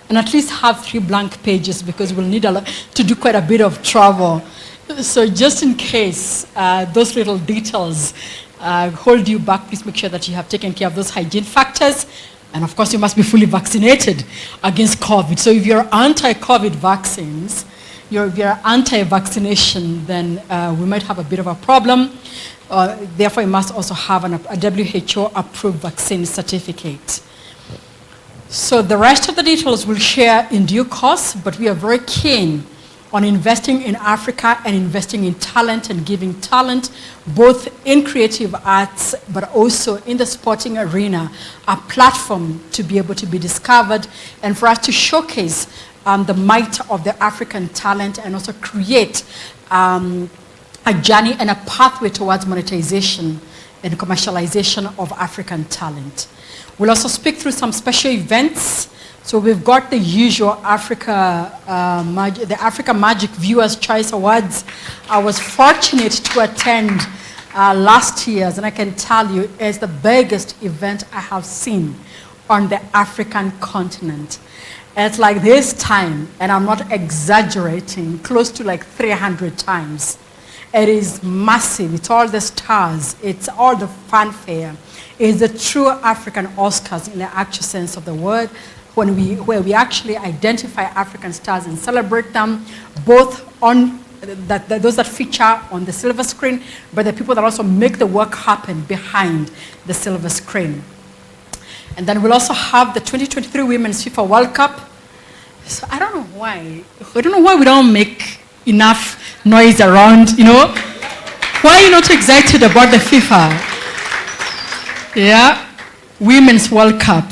and at least have 3 blank pages because we'll need to do quite a bit of travel. So just in case those little details hold you back, please make sure that you have taken care of those hygiene factors. And of course, you must be fully vaccinated against COVID. So if you're anti-COVID vaccines, if you're anti-vaccination, then we might have a bit of a problem. Therefore, you must also have a WHO-approved vaccine certificate. So the rest of the details we'll share in due course, but we are very keen on investing in Africa and investing in talent and giving talent, both in creative arts, but also in the sporting arena, a platform to be able to be discovered and for us to showcase the might of the African talent and also create a journey and a pathway towards monetization and commercialization of African talent. We'll also speak through some special events. So we've got the usual the Africa Magic Viewers' Choice Awards. I was fortunate to attend last year's, and I can tell you it's the biggest event I have seen on the African continent. It's like this time, and I'm not exaggerating, close to like 300 times. It is massive. It's all the stars. It's all the fanfare. It's the true African Oscars in the actual sense of the word, where we actually identify African stars and celebrate them, both on those that feature on the silver screen, but the people that also make the work happen behind the silver screen. And then we'll also have the 2023 Women's FIFA World Cup. So I don't know why. I don't know why we don't make enough noise around, you know. Why are you not excited about the FIFA? Yeah, Women's World Cup.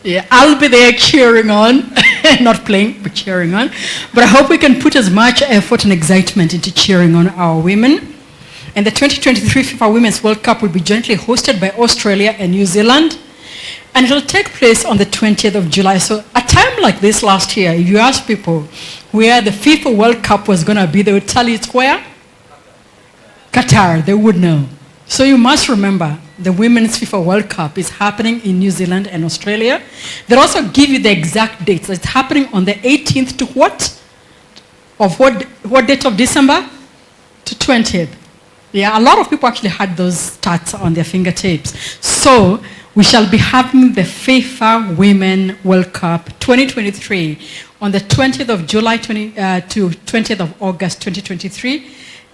Yeah, I'll be there cheering on, not playing, but cheering on. But I hope we can put as much effort and excitement into cheering on our women. And the 2023 FIFA Women's World Cup will be jointly hosted by Australia and New Zealand. And it will take place on the 20th of July. So a time like this last year, if you ask people where the FIFA World Cup was going to be, they would tell you it's where? Qatar, they would know. So you must remember, the Women's FIFA World Cup is happening in New Zealand and Australia. They'll also give you the exact dates. It's happening on the 18th to what? Of what date of December? To 20th. Yeah, a lot of people actually had those stats on their fingertips. So we shall be having the FIFA Women World Cup 2023 on the 20th of July to 20th of August 2023,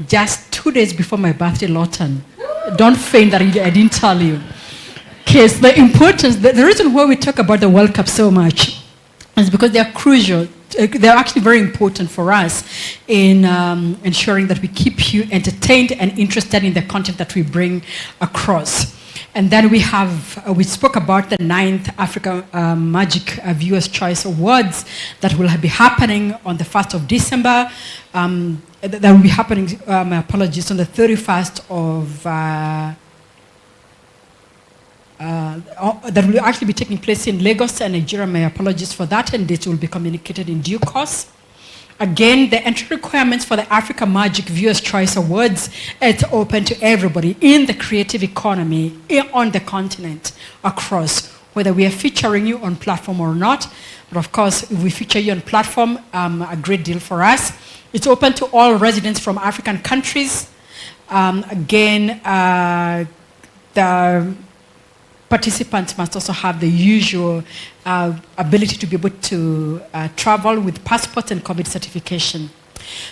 just 2 days before my birthday, Lawton. Don't feign that I didn't tell you. Okay, so the importance, the reason why we talk about the World Cup so much is because they are crucial. They're actually very important for us in ensuring that we keep you entertained and interested in the content that we bring across. And then we spoke about the 9th Africa Magic Viewers' Choice Awards that will be happening on the 1st of December. That will be happening, my apologies, on the 31st of, that will actually be taking place in Lagos and Nigeria. My apologies for that, and this will be communicated in due course. Again, the entry requirements for the Africa Magic Viewers' Choice Awards, it's open to everybody in the creative economy on the continent across, whether we are featuring you on platform or not. But of course, if we feature you on platform, a great deal for us. It's open to all residents from African countries. Again, the participants must also have the usual ability to be able to travel with passports and COVID certification.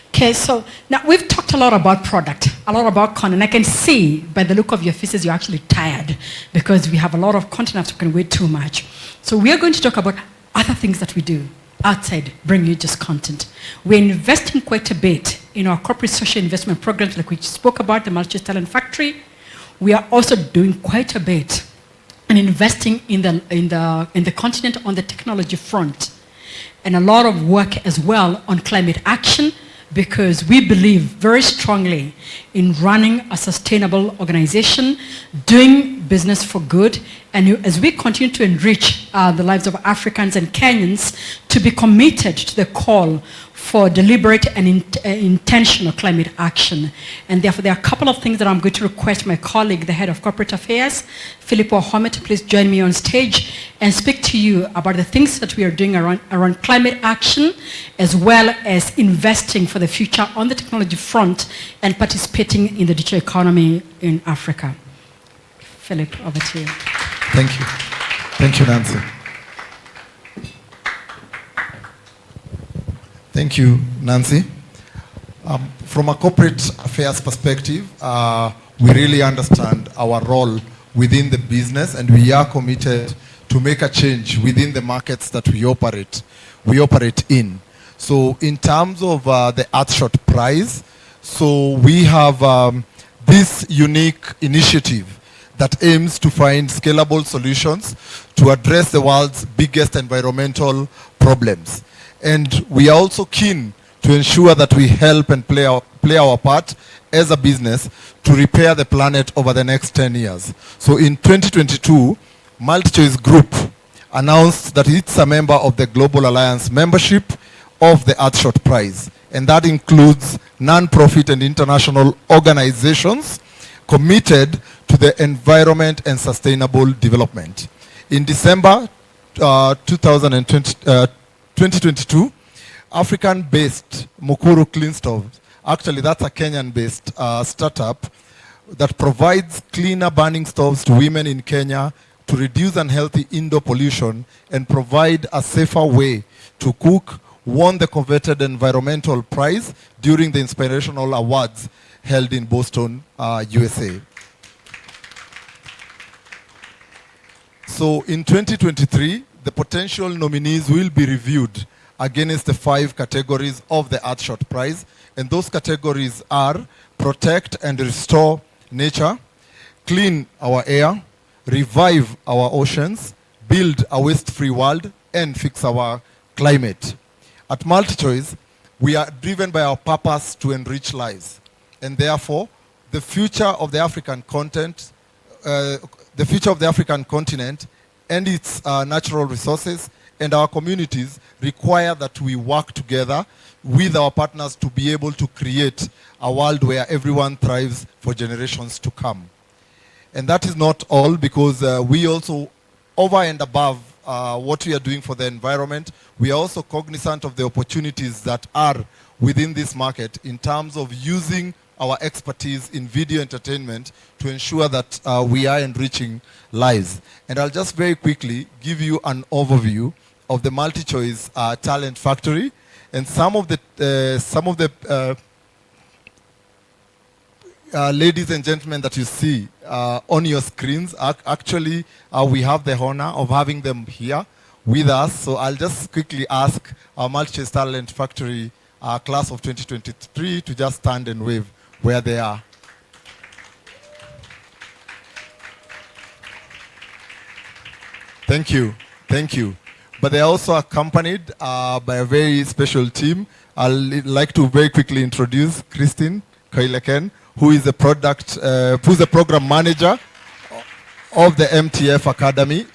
Okay, so now we've talked a lot about product, a lot about content. I can see by the look of your faces you're actually tired because we have a lot of content I've spoken way too much. So we are going to talk about other things that we do outside bring you just content. We're investing quite a bit in our corporate social investment programs like we spoke about, the Multi Talent Factory. We are also doing quite a bit and investing in the continent on the technology front, and a lot of work as well on climate action, because we believe very strongly in running a sustainable organization, doing business for good, and as we continue to enrich the lives of Africans and Kenyans, to be committed to the call for deliberate and intentional climate action. And therefore, there are a couple of things that I'm going to request my colleague, the head of corporate affairs, Philip Wahome, to please join me on stage and speak to you about the things that we are doing around climate action, as well as investing for the future on the technology front and participating in the digital economy in Africa. Philip, over to you. Thank you. Thank you, Nancy. Thank you, Nancy. From a corporate affairs perspective, we really understand our role within the business, and we are committed to make a change within the markets that we operate in. So in terms of the Earthshot Prize, so we have this unique initiative that aims to find scalable solutions to address the world's biggest environmental problems. And we are also keen to ensure that we help and play our part as a business to repair the planet over the next 10 years. So in 2022, MultiChoice Group announced that it's a member of the Global Alliance membership of the Earthshot Prize. And that includes non-profit and international organizations committed to the environment and sustainable development. In December 2022, African-based Mukuru Clean Stoves, actually that's a Kenyan-based startup that provides cleaner burning stoves to women in Kenya to reduce unhealthy indoor pollution and provide a safer way to cook, won the coveted environmental prize during the Inspirational Awards held in Boston, USA. So in 2023, the potential nominees will be reviewed against the 5 categories of the Earthshot Prize, and those categories are protect and restore nature, clean our air, revive our oceans, build a waste-free world, and fix our climate. At MultiChoice, we are driven by our purpose to enrich lives, and therefore, the future of the African continent and its natural resources and our communities require that we work together with our partners to be able to create a world where everyone thrives for generations to come. And that is not all, because we also, over and above what we are doing for the environment, we are also cognizant of the opportunities that are within this market in terms of using our expertise in video entertainment to ensure that we are enriching lives. And I'll just very quickly give you an overview of the MultiChoice Talent Factory, and some of the ladies and gentlemen that you see on your screens. Actually, we have the honor of having them here with us. So I'll just quickly ask our MultiChoice Talent Factory class of 2023 to just stand and wave where they are. Thank you. Thank you. But they're also accompanied by a very special team. I'd like to very quickly introduce Christine Koileken, who is the program manager of the MTF Academy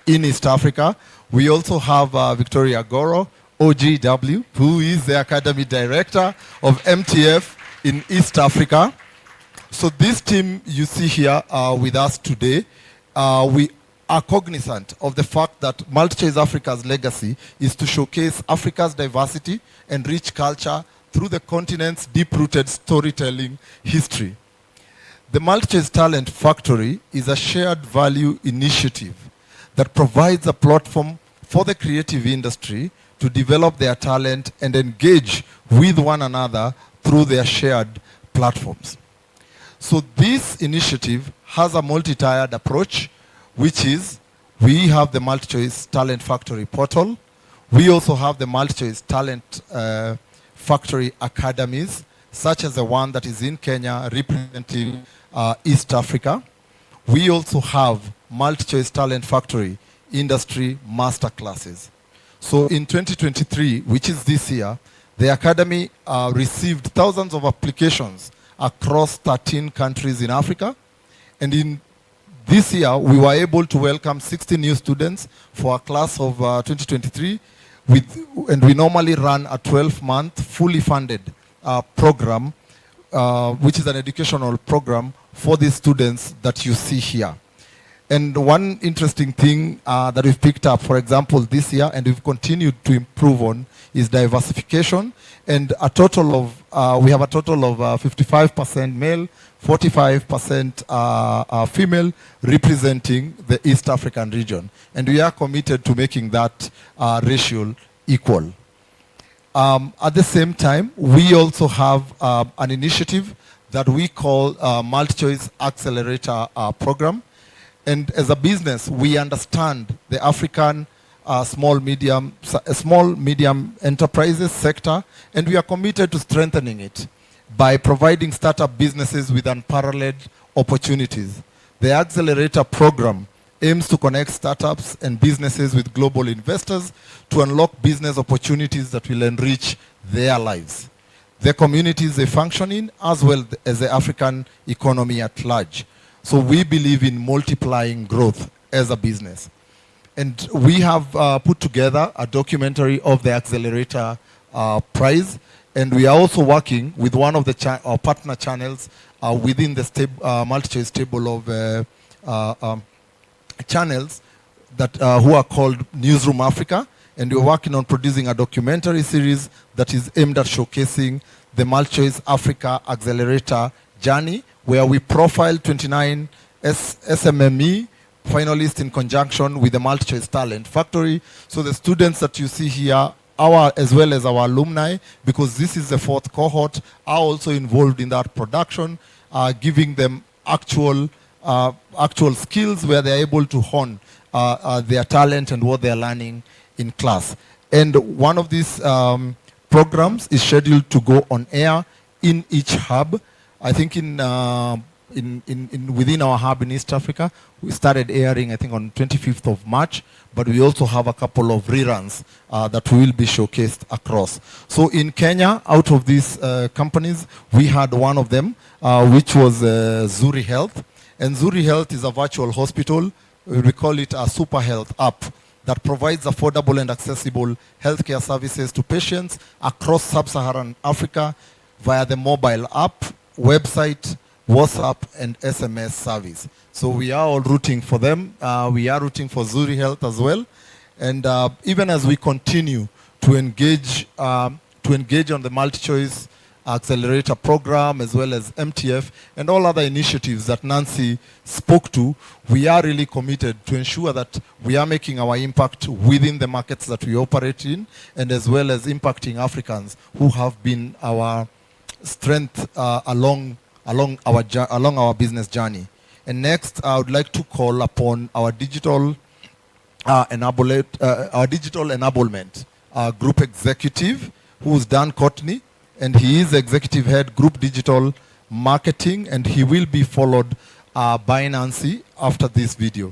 in East Africa. We also have Victoria Goro, OGW, who is the Academy Director of MTF in East Africa. So this team you see here with us today, we are cognizant of the fact that MultiChoice Africa's legacy is to showcase Africa's diversity and rich culture through the continent's deep-rooted storytelling history. The MultiChoice Talent Factory is a shared value initiative that provides a platform for the creative industry to develop their talent and engage with one another through their shared platforms. So this initiative has a multi-tiered approach, which is we have the MultiChoice Talent Factory portal. We also have the MultiChoice Talent Factory Academies, such as the one that is in Kenya representing East Africa. We also have MultiChoice Talent Factory Industry Masterclasses. So in 2023, which is this year, The Academy received thousands of applications across 13 countries in Africa. And in this year, we were able to welcome 60 new students for a class of 2023. And we normally run a 12-month, fully funded program, which is an educational program for these students that you see here. And one interesting thing that we've picked up, for example, this year, and we've continued to improve on, is diversification. And a total of, we have a total of 55% male, 45% female, representing the East African region. And we are committed to making that ratio equal. At the same time, we also have an initiative that we call Multi-Choice Accelerator Program. And as a business, we understand the African small medium enterprises sector, and we are committed to strengthening it by providing startup businesses with unparalleled opportunities. The Accelerator Program aims to connect startups and businesses with global investors to unlock business opportunities that will enrich their lives, the communities they function in, as well as the African economy at large. So we believe in multiplying growth as a business. And we have put together a documentary of the Accelerator Prize, and we are also working with one of the our partner channels within the multi-choice table of channels that who are called Newsroom Africa, and we're working on producing a documentary series that is aimed at showcasing the Multi-Choice Africa Accelerator journey, where we profile 29 SMME finalists in conjunction with the Multi-Choice Talent Factory. So the students that you see here, as well as our alumni, because this is the 4th cohort, are also involved in that production, giving them actual skills where they're able to hone their talent and what they're learning in class. And one of these programs is scheduled to go on air in each hub. I think within our hub in East Africa, we started airing, I think, on 25th of March, but we also have a couple of reruns that will be showcased across. So in Kenya, out of these companies, we had one of them, which was Zuri Health. And Zuri Health is a virtual hospital. We call it a super health app that provides affordable and accessible healthcare services to patients across sub-Saharan Africa via the mobile app, website, WhatsApp, and SMS service. So we are all rooting for them. We are rooting for Zuri Health as well. And even as we continue to engage on the Multi-Choice Accelerator Program, as well as MTF, and all other initiatives that Nancy spoke to, we are really committed to ensure that we are making our impact within the markets that we operate in, and as well as impacting Africans who have been our strength along our business journey. And next, I would like to call upon our digital enablement group executive, who's Dan Courtney, and he is executive head group digital marketing, and he will be followed by Nancy after this video.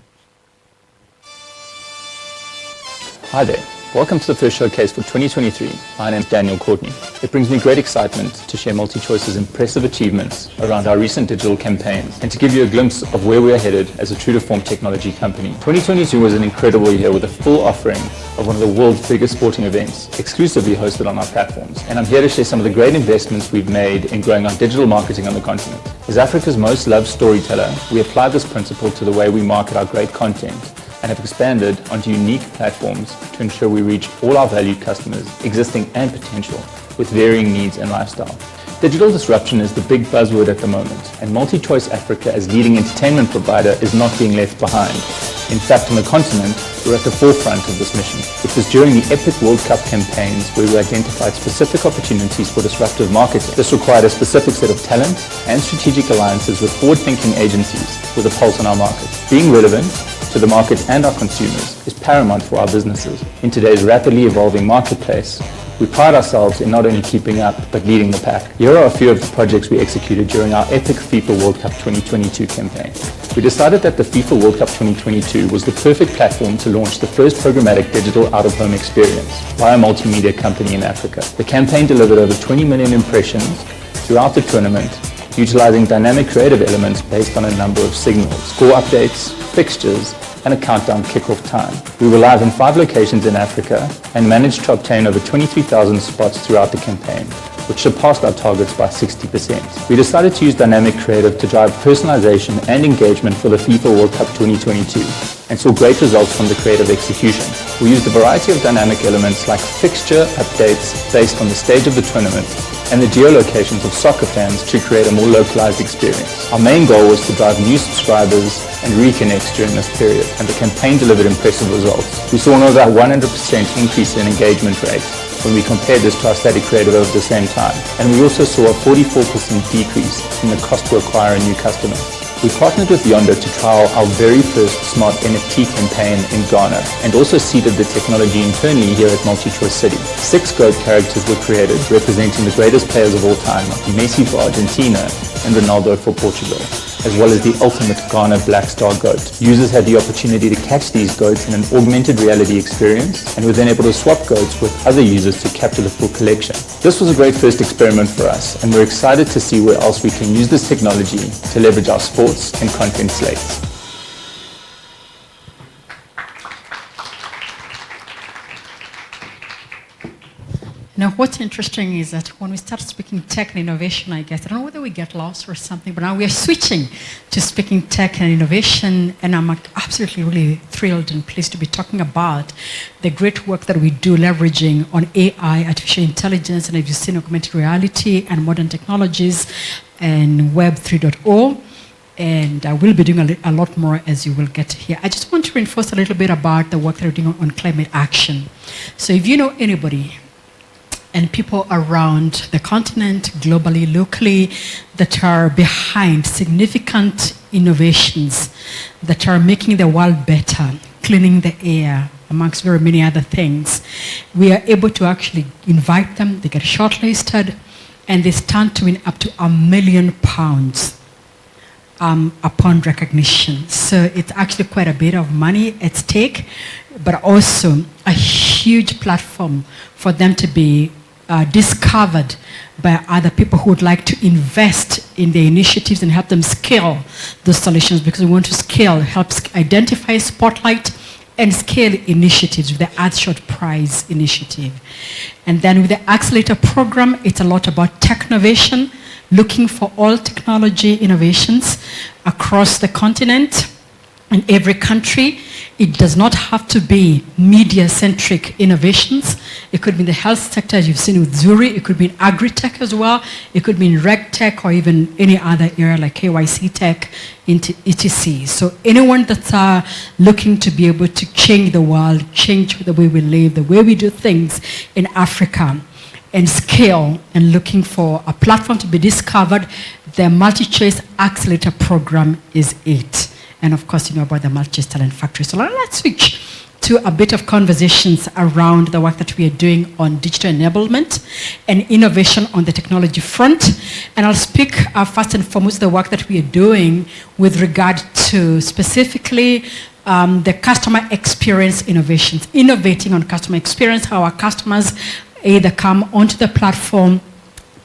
Hi there. Welcome to the first showcase for 2023. My name is Daniel Courtney. It brings me great excitement to share MultiChoice's impressive achievements around our recent digital campaigns and to give you a glimpse of where we are headed as a true-to-form technology company. 2022 was an incredible year with a full offering of one of the world's biggest sporting events, exclusively hosted on our platforms. And I'm here to share some of the great investments we've made in growing our digital marketing on the continent. As Africa's most loved storyteller, we apply this principle to the way we market our great content and have expanded onto unique platforms to ensure we reach all our valued customers, existing and potential, with varying needs and lifestyle. Digital disruption is the big buzzword at the moment, and MultiChoice Africa as leading entertainment provider is not being left behind. In fact, on the continent, we're at the forefront of this mission. It was during the epic World Cup campaigns where we identified specific opportunities for disruptive marketing. This required a specific set of talent and strategic alliances with forward-thinking agencies with a pulse on our market. Being relevant to the market and our consumers is paramount for our businesses. In today's rapidly evolving marketplace, We pride ourselves in not only keeping up, but leading the pack. Here are a few of the projects we executed during our epic FIFA World Cup 2022 campaign. We decided that the FIFA World Cup 2022 was the perfect platform to launch the first programmatic digital out-of-home experience by a multimedia company in Africa. The campaign delivered over 20 million impressions throughout the tournament, utilizing dynamic creative elements based on a number of signals, score updates, fixtures, and a countdown kickoff time. We were live in 5 locations in Africa and managed to obtain over 23,000 spots throughout the campaign, which surpassed our targets by 60%. We decided to use dynamic creative to drive personalization and engagement for the FIFA World Cup 2022 and saw great results from the creative execution. We used a variety of dynamic elements like fixture updates based on the stage of the tournament and the geolocations of soccer fans to create a more localized experience. Our main goal was to drive new subscribers and reconnects during this period, and the campaign delivered impressive results. We saw an over 100% increase in engagement rate when we compared this to our static creative over the same time, and we also saw a 44% decrease in the cost to acquire a new customer. We partnered with Yonder to trial our very first smart NFT campaign in Ghana and also seeded the technology internally here at MultiChoice City. 6 GOAT characters were created representing the greatest players of all time, Messi for Argentina and Ronaldo for Portugal, as well as the ultimate Ghana Black Star GOAT. Users had the opportunity to catch these GOATs in an augmented reality experience and were then able to swap GOATs with other users to capture the full collection. This was a great first experiment for us, and we're excited to see where else we can use this technology to leverage our sports and content slates. Now, what's interesting is that when we start speaking tech and innovation, I guess, I don't know whether we get lost or something, but now we are switching to speaking tech and innovation, and I'm absolutely really thrilled and pleased to be talking about the great work that we do leveraging on AI, artificial intelligence, and as you've seen, augmented reality and modern technologies and Web 3.0. And I will be doing a lot more as you will get here. I just want to reinforce a little bit about the work that we're doing on climate action. So if you know anybody and people around the continent, globally, locally, that are behind significant innovations that are making the world better, cleaning the air, amongst very many other things, we are able to actually invite them, they get shortlisted, and they stand to win up to £1 million upon recognition. So it's actually quite a bit of money at stake, but also a huge platform for them to be discovered by other people who would like to invest in the initiatives and help them scale those solutions, because we want to scale, helps identify, spotlight, and scale initiatives with the Earthshot Prize initiative. And then with the Accelerator program, it's a lot about technovation, looking for all technology innovations across the continent in every country. It does not have to be media-centric innovations. It could be in the health sector, as you've seen with Zuri. It could be in agri-tech as well. It could be in reg-tech or even any other area like KYC tech, etc. So anyone that's looking to be able to change the world, change the way we live, the way we do things in Africa, and scale, and looking for a platform to be discovered, the MultiChoice Accelerator program is it. And of course, you know about the MultiChoice Talent Factory. So let's switch to a bit of conversations around the work that we are doing on digital enablement and innovation on the technology front. And I'll speak first and foremost the work that we are doing with regard to specifically the customer experience innovations, innovating on customer experience, how our customers either come onto the platform,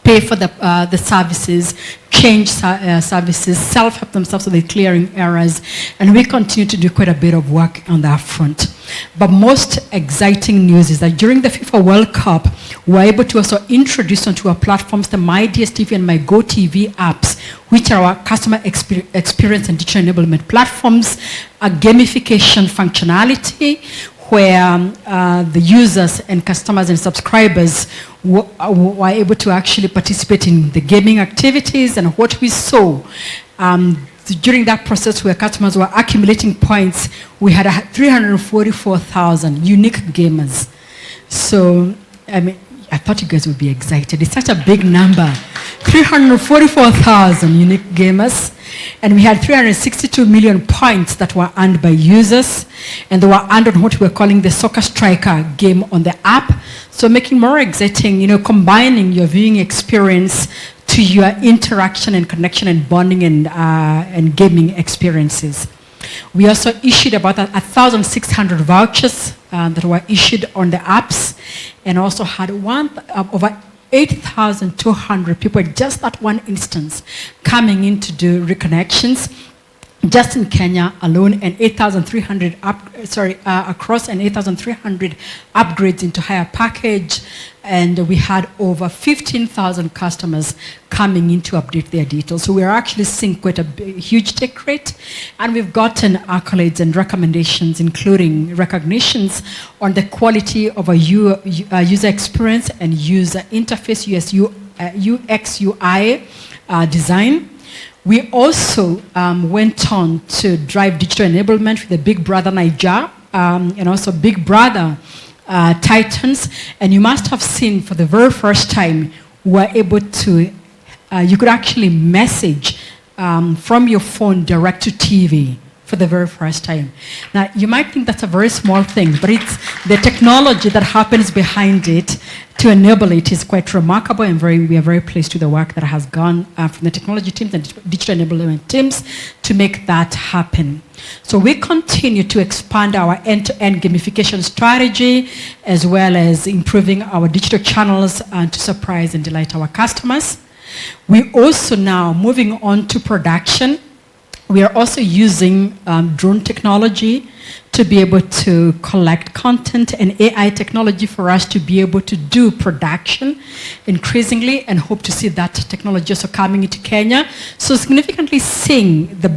pay for the services, change services, self-help themselves so they're clearing errors, and we continue to do quite a bit of work on that front. But most exciting news is that during the FIFA World Cup, we're able to also introduce onto our platforms the My DStv and My GOtv apps, which are our customer experience and digital enablement platforms, a gamification functionality, where the users and customers and subscribers were able to actually participate in the gaming activities. And what we saw during that process where customers were accumulating points, we had 344,000 unique gamers. So, I mean, I thought you guys would be excited. It's such a big number. 344,000 unique gamers. And we had 362 million points that were earned by users. And they were earned on what we're calling the Soccer Striker game on the app. So making more exciting, combining your viewing experience to your interaction and connection and bonding and gaming experiences. We also issued about 1,600 vouchers that were issued on the apps, and also had over 8,200 people, just that one instance, coming in to do reconnections. Just in Kenya alone, and 8,300 across, and 8,300 upgrades into higher package, and we had over 15,000 customers coming in to update their details. So we're actually seeing quite a huge take rate, and we've gotten accolades and recommendations, including recognitions on the quality of a user experience and user interface, UX UI design. We also went on to drive digital enablement with the Big Brother Niger and also Big Brother Titans. And you must have seen for the very first time, we were able to, you could actually message from your phone direct to TV for the very first time. Now, you might think that's a very small thing, but it's the technology that happens behind it to enable it is quite remarkable, and we are very pleased with the work that has gone from the technology teams and digital enablement teams to make that happen. So we continue to expand our end-to-end gamification strategy, as well as improving our digital channels to surprise and delight our customers. We also now, moving on to production, we are also using drone technology to be able to collect content, and AI technology for us to be able to do production increasingly, and hope to see that technology also coming into Kenya. So significantly seeing the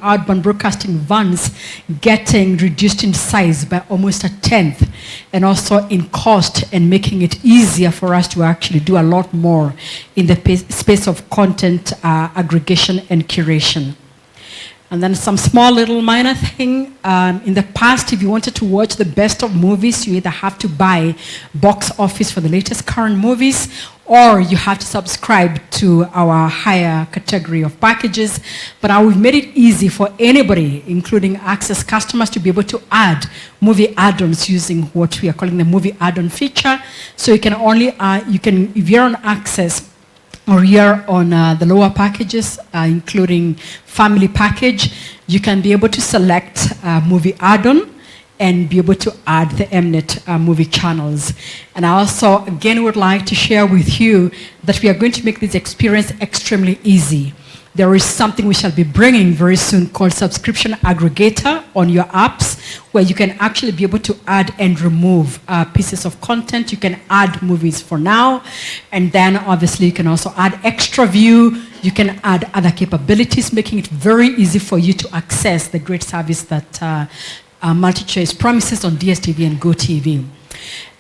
outbound broadcasting vans getting reduced in size by almost 1/10, and also in cost, and making it easier for us to actually do a lot more in the space of content aggregation and curation. And then some small little minor thing. In the past, if you wanted to watch the best of movies, you either have to buy box office for the latest current movies, or you have to subscribe to our higher category of packages. But now we've made it easy for anybody, including Access customers, to be able to add movie add-ons using what we are calling the movie add-on feature. So you can only, if you're on Access, or you're on the lower packages, including family package, you can be able to select movie add-on and be able to add the Mnet movie channels. And I also, again, would like to share with you that we are going to make this experience extremely easy. There is something we shall be bringing very soon called subscription aggregator on your apps, where you can actually be able to add and remove pieces of content. You can add movies for now, and then obviously you can also add extra view. You can add other capabilities, making it very easy for you to access the great service that MultiChoice promises on DStv and GOtv.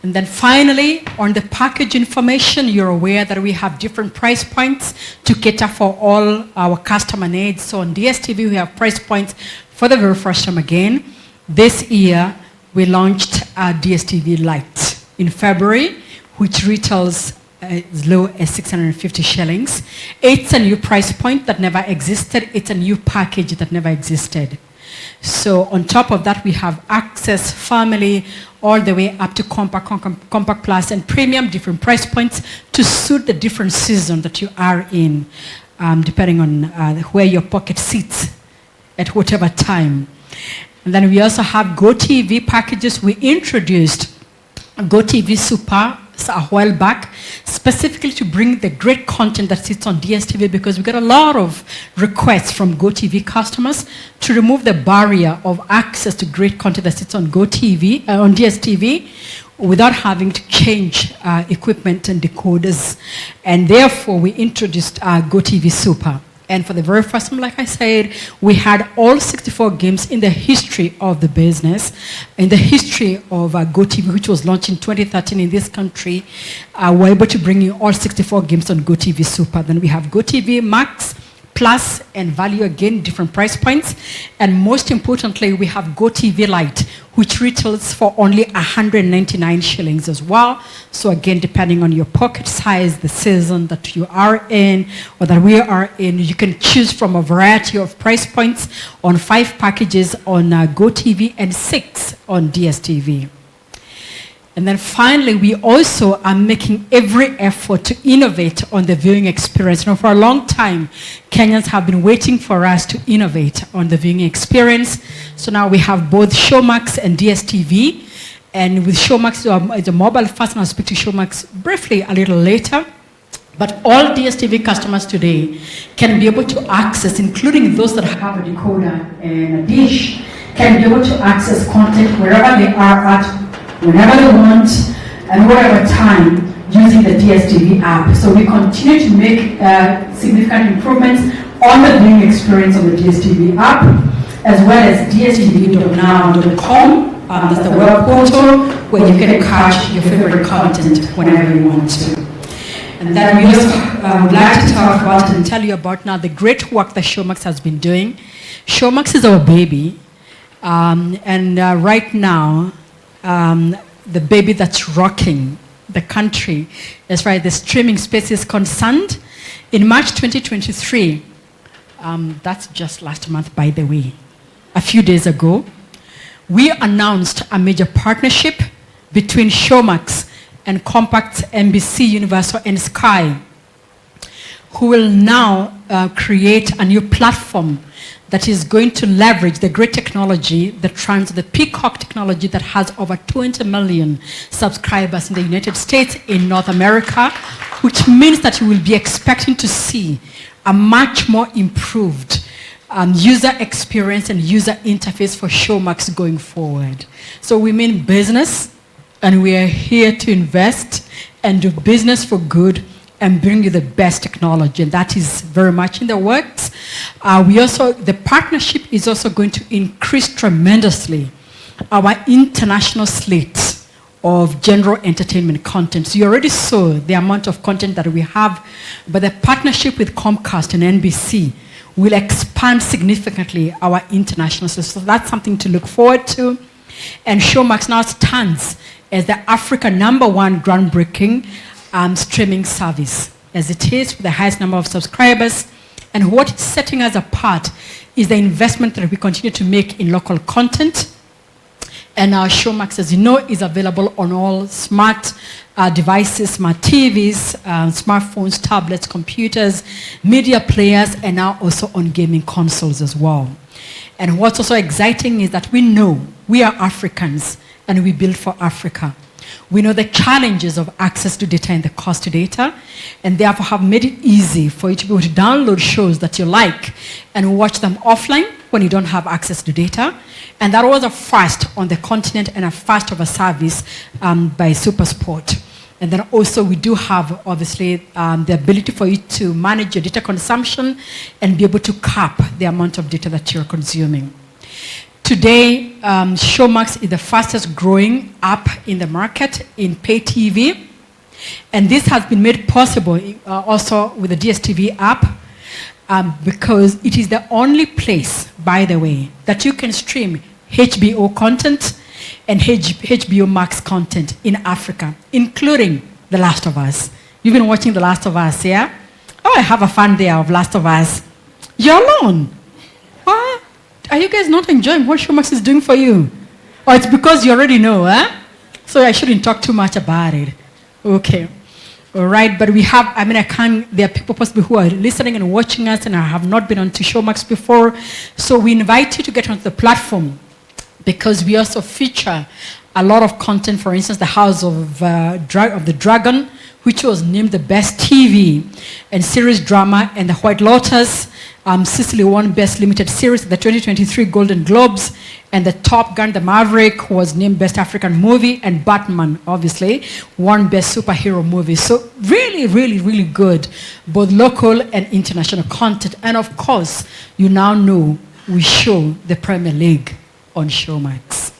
And then finally, on the package information, you're aware that we have different price points to cater for all our customer needs. So on DStv, we have price points for the very first time again. This year, we launched DStv Lite in February, which retails as low as 650 shillings. It's a new price point that never existed. It's a new package that never existed. So on top of that, we have Access Family, all the way up to Compact Plus and Premium, different price points to suit the different season that you are in, depending on where your pocket sits at whatever time. And then we also have GOtv packages. We introduced GOtv Super a while back, specifically to bring the great content that sits on DStv, because we got a lot of requests from GOtv customers to remove the barrier of access to great content that sits on GOtv, on DStv, without having to change equipment and decoders. And therefore, we introduced GOtv Super. And for the very first time, like I said, we had all 64 games in the history of the business, in the history of GOtv, which was launched in 2013 in this country. We're able to bring in all 64 games on GOtv Super. Then we have GOtv Max, Plus and value, again, different price points. And most importantly, we have GOtv Lite, which retails for only 199 shillings as well. So again, depending on your pocket size, the season that you are in or that we are in, you can choose from a variety of price points on 5 packages on GOtv and 6 on DStv. And then finally, we also are making every effort to innovate on the viewing experience. Now, for a long time, Kenyans have been waiting for us to innovate on the viewing experience. So now we have both Showmax and DStv. And with Showmax, it's a mobile first, and I'll speak to Showmax briefly a little later. But all DStv customers today can be able to access, including those that have a decoder and a dish, can be able to access content wherever they are at, whenever they want, and whatever time, using the DStv app. So we continue to make significant improvements on the viewing experience on the DStv app, as well as dstv.now.com. That's the web portal where you can catch your favorite content whenever you want to. And then we also would like to talk about and tell you about now the great work that Showmax has been doing. Showmax is our baby, and right now, the baby that's rocking the country as far as the streaming space is concerned. In March 2023, that's just last month, by the way, a few days ago, we announced a major partnership between Showmax and Compact, NBC, Universal, and Sky, who will now create a new platform that is going to leverage the great technology, the Peacock technology that has over 20 million subscribers in the United States, in North America, which means that you will be expecting to see a much more improved user experience and user interface for Showmax going forward. So we mean business, and we are here to invest and do business for good and bring you the best technology, and that is very much in the works. The partnership is also going to increase tremendously our international slate of general entertainment content. So you already saw the amount of content that we have, but the partnership with Comcast and NBC will expand significantly our international slate. So that's something to look forward to. And Showmax now stands as the Africa #1 groundbreaking streaming service, as it is with the highest number of subscribers. And what is setting us apart is the investment that we continue to make in local content. And our Showmax, as you know, is available on all smart devices, smart TVs, smartphones, tablets, computers, media players, and now also on gaming consoles as well. And what's also exciting is that we know we are Africans and we build for Africa. We know the challenges of access to data and the cost to data, and therefore have made it easy for you to be able to download shows that you like and watch them offline when you don't have access to data. And that was a first on the continent and a first of a service by Supersport. And then also we do have, obviously, the ability for you to manage your data consumption and be able to cap the amount of data that you're consuming. Today, Showmax is the fastest growing app in the market in pay TV. And this has been made possible also with the DStv app because it is the only place, by the way, that you can stream HBO content and HBO Max content in Africa, including The Last of Us. You've been watching The Last of Us, yeah? Oh, I have a fan there of Last of Us. You're alone. What? Are you guys not enjoying what Showmax is doing for you? Or it's because you already know, eh? So I shouldn't talk too much about it. Okay. All right, but we have, there are people possibly who are listening and watching us and have not been onto Showmax before. So we invite you to get onto the platform because we also feature a lot of content. For instance, the House of the Dragon, which was named the best TV and series drama, and the White Lotus. Sicily won Best Limited Series at the 2023 Golden Globes, and the Top Gun, the Maverick, was named Best African Movie, and Batman, obviously, won Best Superhero Movie. So really, really, really good, both local and international content. And of course, you now know we show the Premier League on Showmax.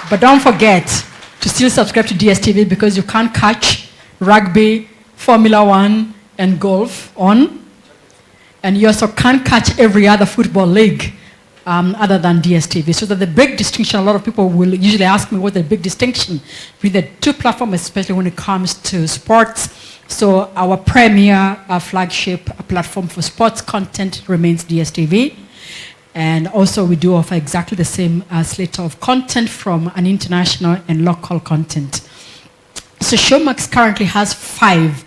But don't forget to still subscribe to DStv because you can't catch rugby, Formula 1, and golf on And you also can't catch every other football league other than DStv. So that the big distinction, a lot of people will usually ask me what the big distinction with the two platforms, especially when it comes to sports. So our premier flagship platform for sports content remains DStv. And also we do offer exactly the same slate of content from an international and local content. So Showmax currently has 5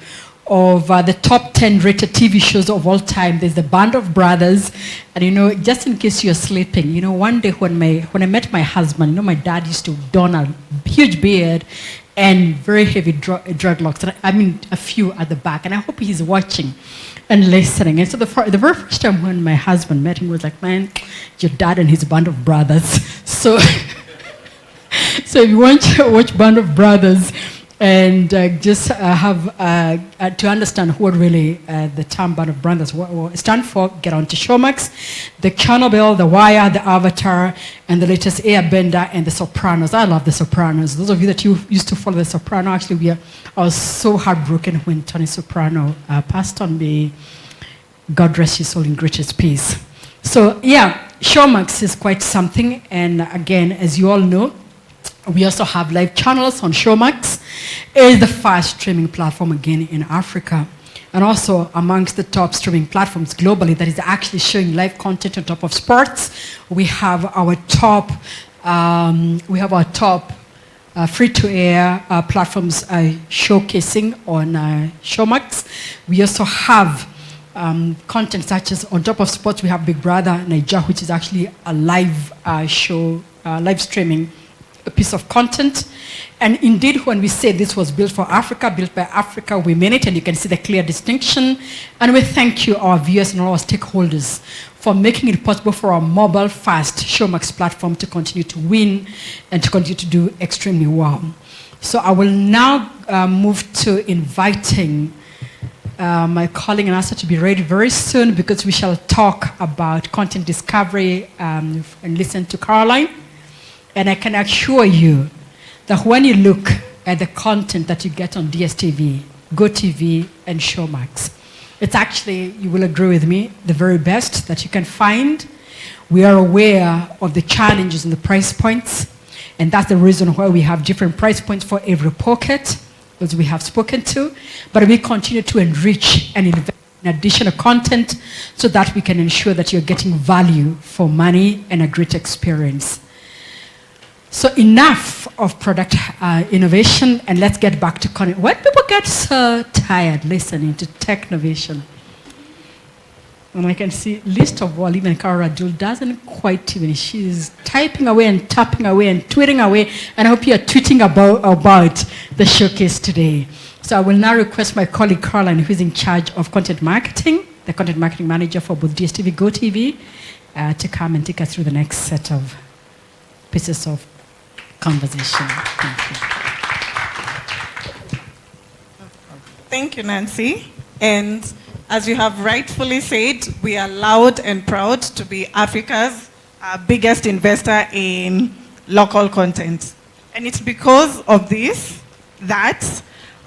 of the top 10 rated TV shows of all time. There's the Band of Brothers. And you know, just in case you're sleeping, you know, one day when I met my husband, you know, my dad used to don a huge beard and very heavy dreadlocks. I mean, a few at the back. And I hope he's watching and listening. And so the very first time when my husband met him, he was like, man, your dad and his Band of Brothers. So, so if you want to watch Band of Brothers, and just have to understand what really the term Band of Brothers stand for, get onto Showmax, the Chernobyl, the Wire, the Avatar, and the latest Airbender and the Sopranos. I love the Sopranos. Those of you that used to follow the Sopranos, actually, I was so heartbroken when Tony Soprano passed on me. God rest his soul in greatest peace. So yeah, Showmax is quite something. And again, as you all know, we also have live channels on Showmax. It is the first streaming platform again in Africa, and also amongst the top streaming platforms globally that is actually showing live content on top of sports. We have our top free-to-air platforms showcasing on Showmax. We also have content such as on top of sports. We have Big Brother Naija, which is actually a live show, live streaming a piece of content. And indeed, when we say this was built for Africa, built by Africa, we mean it, and you can see the clear distinction. And we thank you, our viewers and all our stakeholders, for making it possible for our mobile-first Showmax platform to continue to win and to continue to do extremely well. So I will now move to inviting my colleague and Asa to be ready very soon, because we shall talk about content discovery and listen to Caroline. And I can assure you that when you look at the content that you get on DStv, GOtv, and Showmax, it's actually, you will agree with me, the very best that you can find. We are aware of the challenges and the price points, and that's the reason why we have different price points for every pocket, as we have spoken to. But we continue to enrich and invest in additional content so that we can ensure that you're getting value for money and a great experience. So enough of product innovation, and let's get back to content. When people get so tired listening to Technovation, and I can see, least of all, even Cara Radul doesn't quite even, she's typing away and tapping away and tweeting away, and I hope you're tweeting about the showcase today. So I will now request my colleague Caroline, who is in charge of content marketing, the content marketing manager for both DStv and GOtv, to come and take us through the next set of pieces of conversation. Thank you. Thank you, Nancy. And as you have rightfully said, we are loud and proud to be Africa's biggest investor in local content. And it's because of this that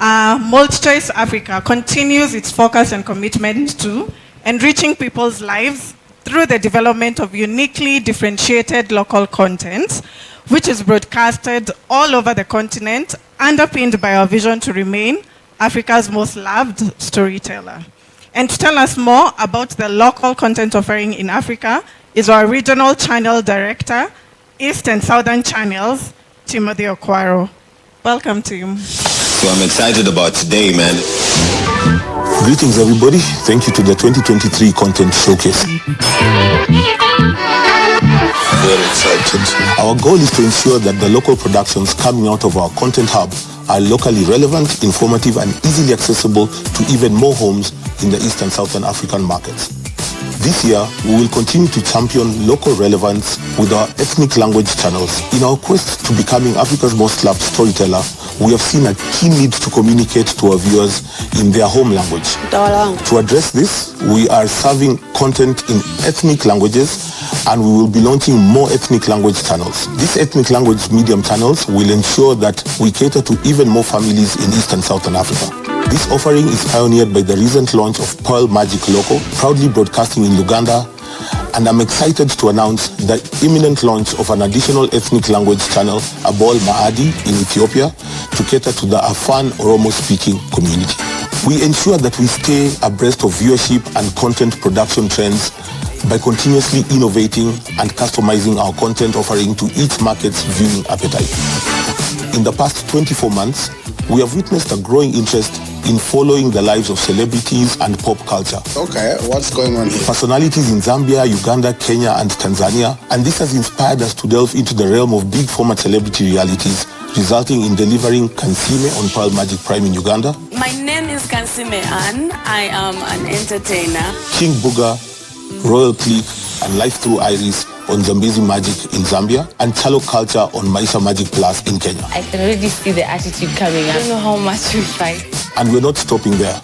MultiChoice Africa continues its focus and commitment to enriching people's lives through the development of uniquely differentiated local content, which is broadcasted all over the continent, underpinned by our vision to remain Africa's most loved storyteller. And to tell us more about the local content offering in Africa is our regional channel director, East and Southern Channels, Timothy Okwaro. Welcome, Tim. So I'm excited about today, man. Greetings, everybody. Thank you to the 2023 Content Showcase. Very excited. Our goal is to ensure that the local productions coming out of our content hub are locally relevant, informative, and easily accessible to even more homes in the East and Southern African markets. This year, we will continue to champion local relevance with our ethnic language channels. In our quest to becoming Africa's most loved storyteller, we have seen a key need to communicate to our viewers in their home language. To address this, we are serving content in ethnic languages, and we will be launching more ethnic language channels. These ethnic language medium channels will ensure that we cater to even more families in East and Southern Africa. This offering is pioneered by the recent launch of Pearl Magic Loco, proudly broadcasting in Uganda, and I'm excited to announce the imminent launch of an additional ethnic language channel, Abol Maadi, in Ethiopia, to cater to the Afan Oromo-speaking community. We ensure that we stay abreast of viewership and content production trends by continuously innovating and customizing our content offering to each market's viewing appetite. In the past 24 months, we have witnessed a growing interest in following the lives of celebrities and pop culture. Okay, what's going on here? Personalities in Zambia, Uganda, Kenya, and Tanzania, and this has inspired us to delve into the realm of big format celebrity realities, resulting in delivering Kansime on Pearl Magic Prime in Uganda. My name is Kansime Ann. I am an entertainer. King Booga, Royal Clique, and Life Through Iris on Zambezi Magic in Zambia, and Chalo Culture on Maisha Magic Plus in Kenya. I can already see the attitude coming. I don't know how much we fight. And we're not stopping there.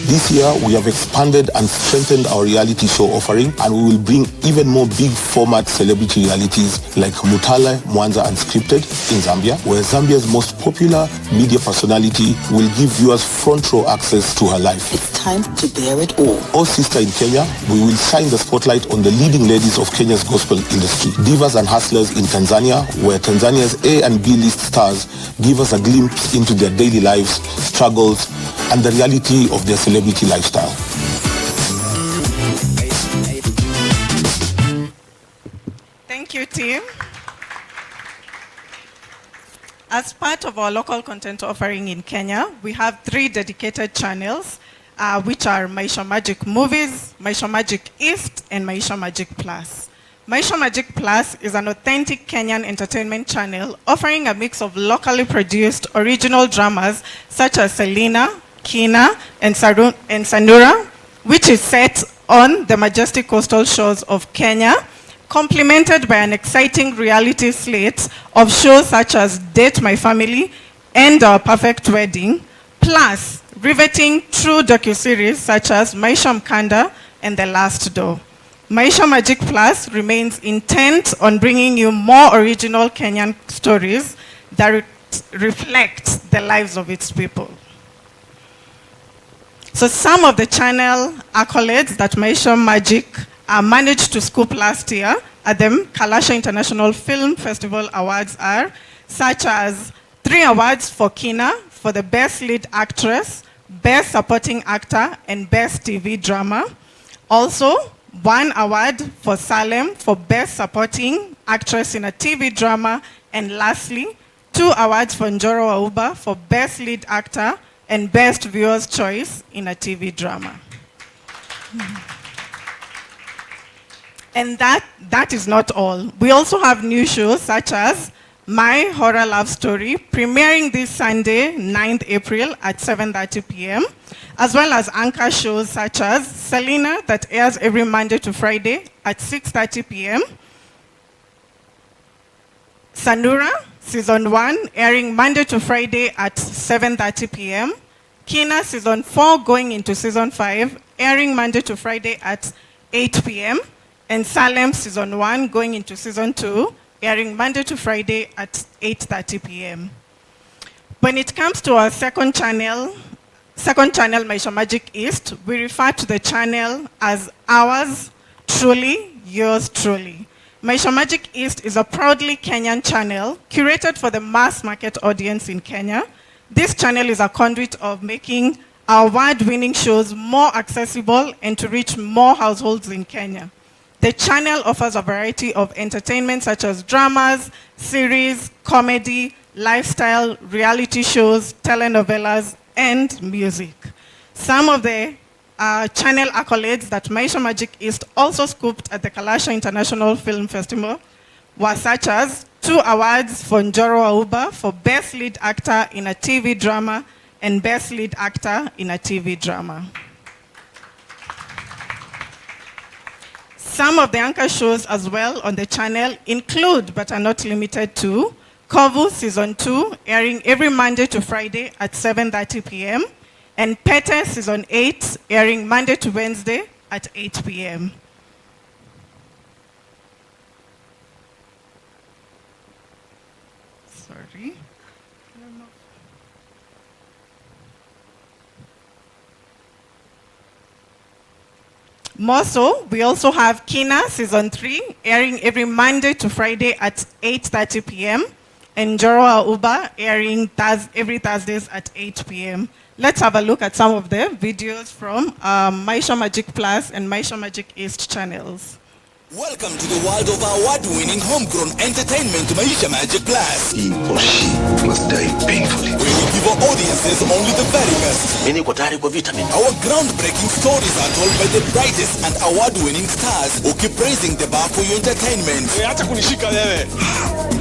This year, we have expanded and strengthened our reality show offering, and we will bring even more big format celebrity realities like Mutale, Mwanza, and Scripted in Zambia, where Zambia's most popular media personality will give viewers front row access to her life. It's time to bear it all. Oh Sister in Kenya, we will shine the spotlight on the leading ladies of Kenya's gospel industry. Divas and Hustlers in Tanzania, where Tanzania's A and B list stars give us a glimpse into their daily lives, struggles, and the reality of their celebrity lifestyle. Thank you, team. As part of our local content offering in Kenya, we have 3 dedicated channels, which are Maisha Magic Movies, Maisha Magic East, and Maisha Magic Plus. Maisha Magic Plus is an authentic Kenyan entertainment channel offering a mix of locally produced original dramas such as Selena, Kina, and Sanura, which is set on the majestic coastal shores of Kenya, complemented by an exciting reality slate of shows such as Date My Family and Our Perfect Wedding, plus riveting true docuseries such as Maisha Mkanda and The Last Door. Maisha Magic Plus remains intent on bringing you more original Kenyan stories that reflect the lives of its people. So some of the channel accolades that Maisha Magic managed to scoop last year at the Kalasha International Film Festival Awards are such as 3 awards for Kina for the Best Lead Actress, Best Supporting Actor, and Best TV Drama. Also, 1 award for Salem for Best Supporting Actress in a TV Drama. And lastly, 2 awards for Njoro Wauba for Best Lead Actor and Best Viewer's Choice in a TV Drama. And that is not all. We also have new shows such as My Horror Love Story, premiering this Sunday, 9th April at 7:30 p.m., as well as anchor shows such as Selena, that airs every Monday to Friday at 6:30 p.m., Sanura, Season 1, airing Monday to Friday at 7:30 p.m., Kina, Season 4, going into Season 5, airing Monday to Friday at 8 p.m., and Salem, Season 1, going into Season 2, airing Monday to Friday at 8:30 p.m. When it comes to our second channel, Maisha Magic East, we refer to the channel as ours truly, yours truly. Maisha Magic East is a proudly Kenyan channel curated for the mass market audience in Kenya. This channel is a conduit of making our award-winning shows more accessible and to reach more households in Kenya. The channel offers a variety of entertainment such as dramas, series, comedy, lifestyle, reality shows, telenovelas, and music. Some of the channel accolades that Maisha Magic East also scooped at the Kalasha International Film Festival were such as 2 awards for Njoro Wauba for Best Lead Actor in a TV Drama and Best Lead Actor in a TV Drama. Some of the anchor shows as well on the channel include, but are not limited to, Kovu Season 2, airing every Monday to Friday at 7:30 p.m., and Pete Season 8, airing Monday to Wednesday at 8 p.m. Sorry. More so, we also have Kina Season 3, airing every Monday to Friday at 8:30 p.m. and Joroa Uba, airing every Thursdays at 8 p.m. Let's have a look at some of the videos from Maisha Magic Plus and Maisha Magic East channels. Welcome to the world of award-winning homegrown entertainment, Maisha Magic Plus. He or she must die painfully. We will give our audiences only the very best. Our groundbreaking stories are told by the brightest and award-winning stars who keep raising the bar for your entertainment.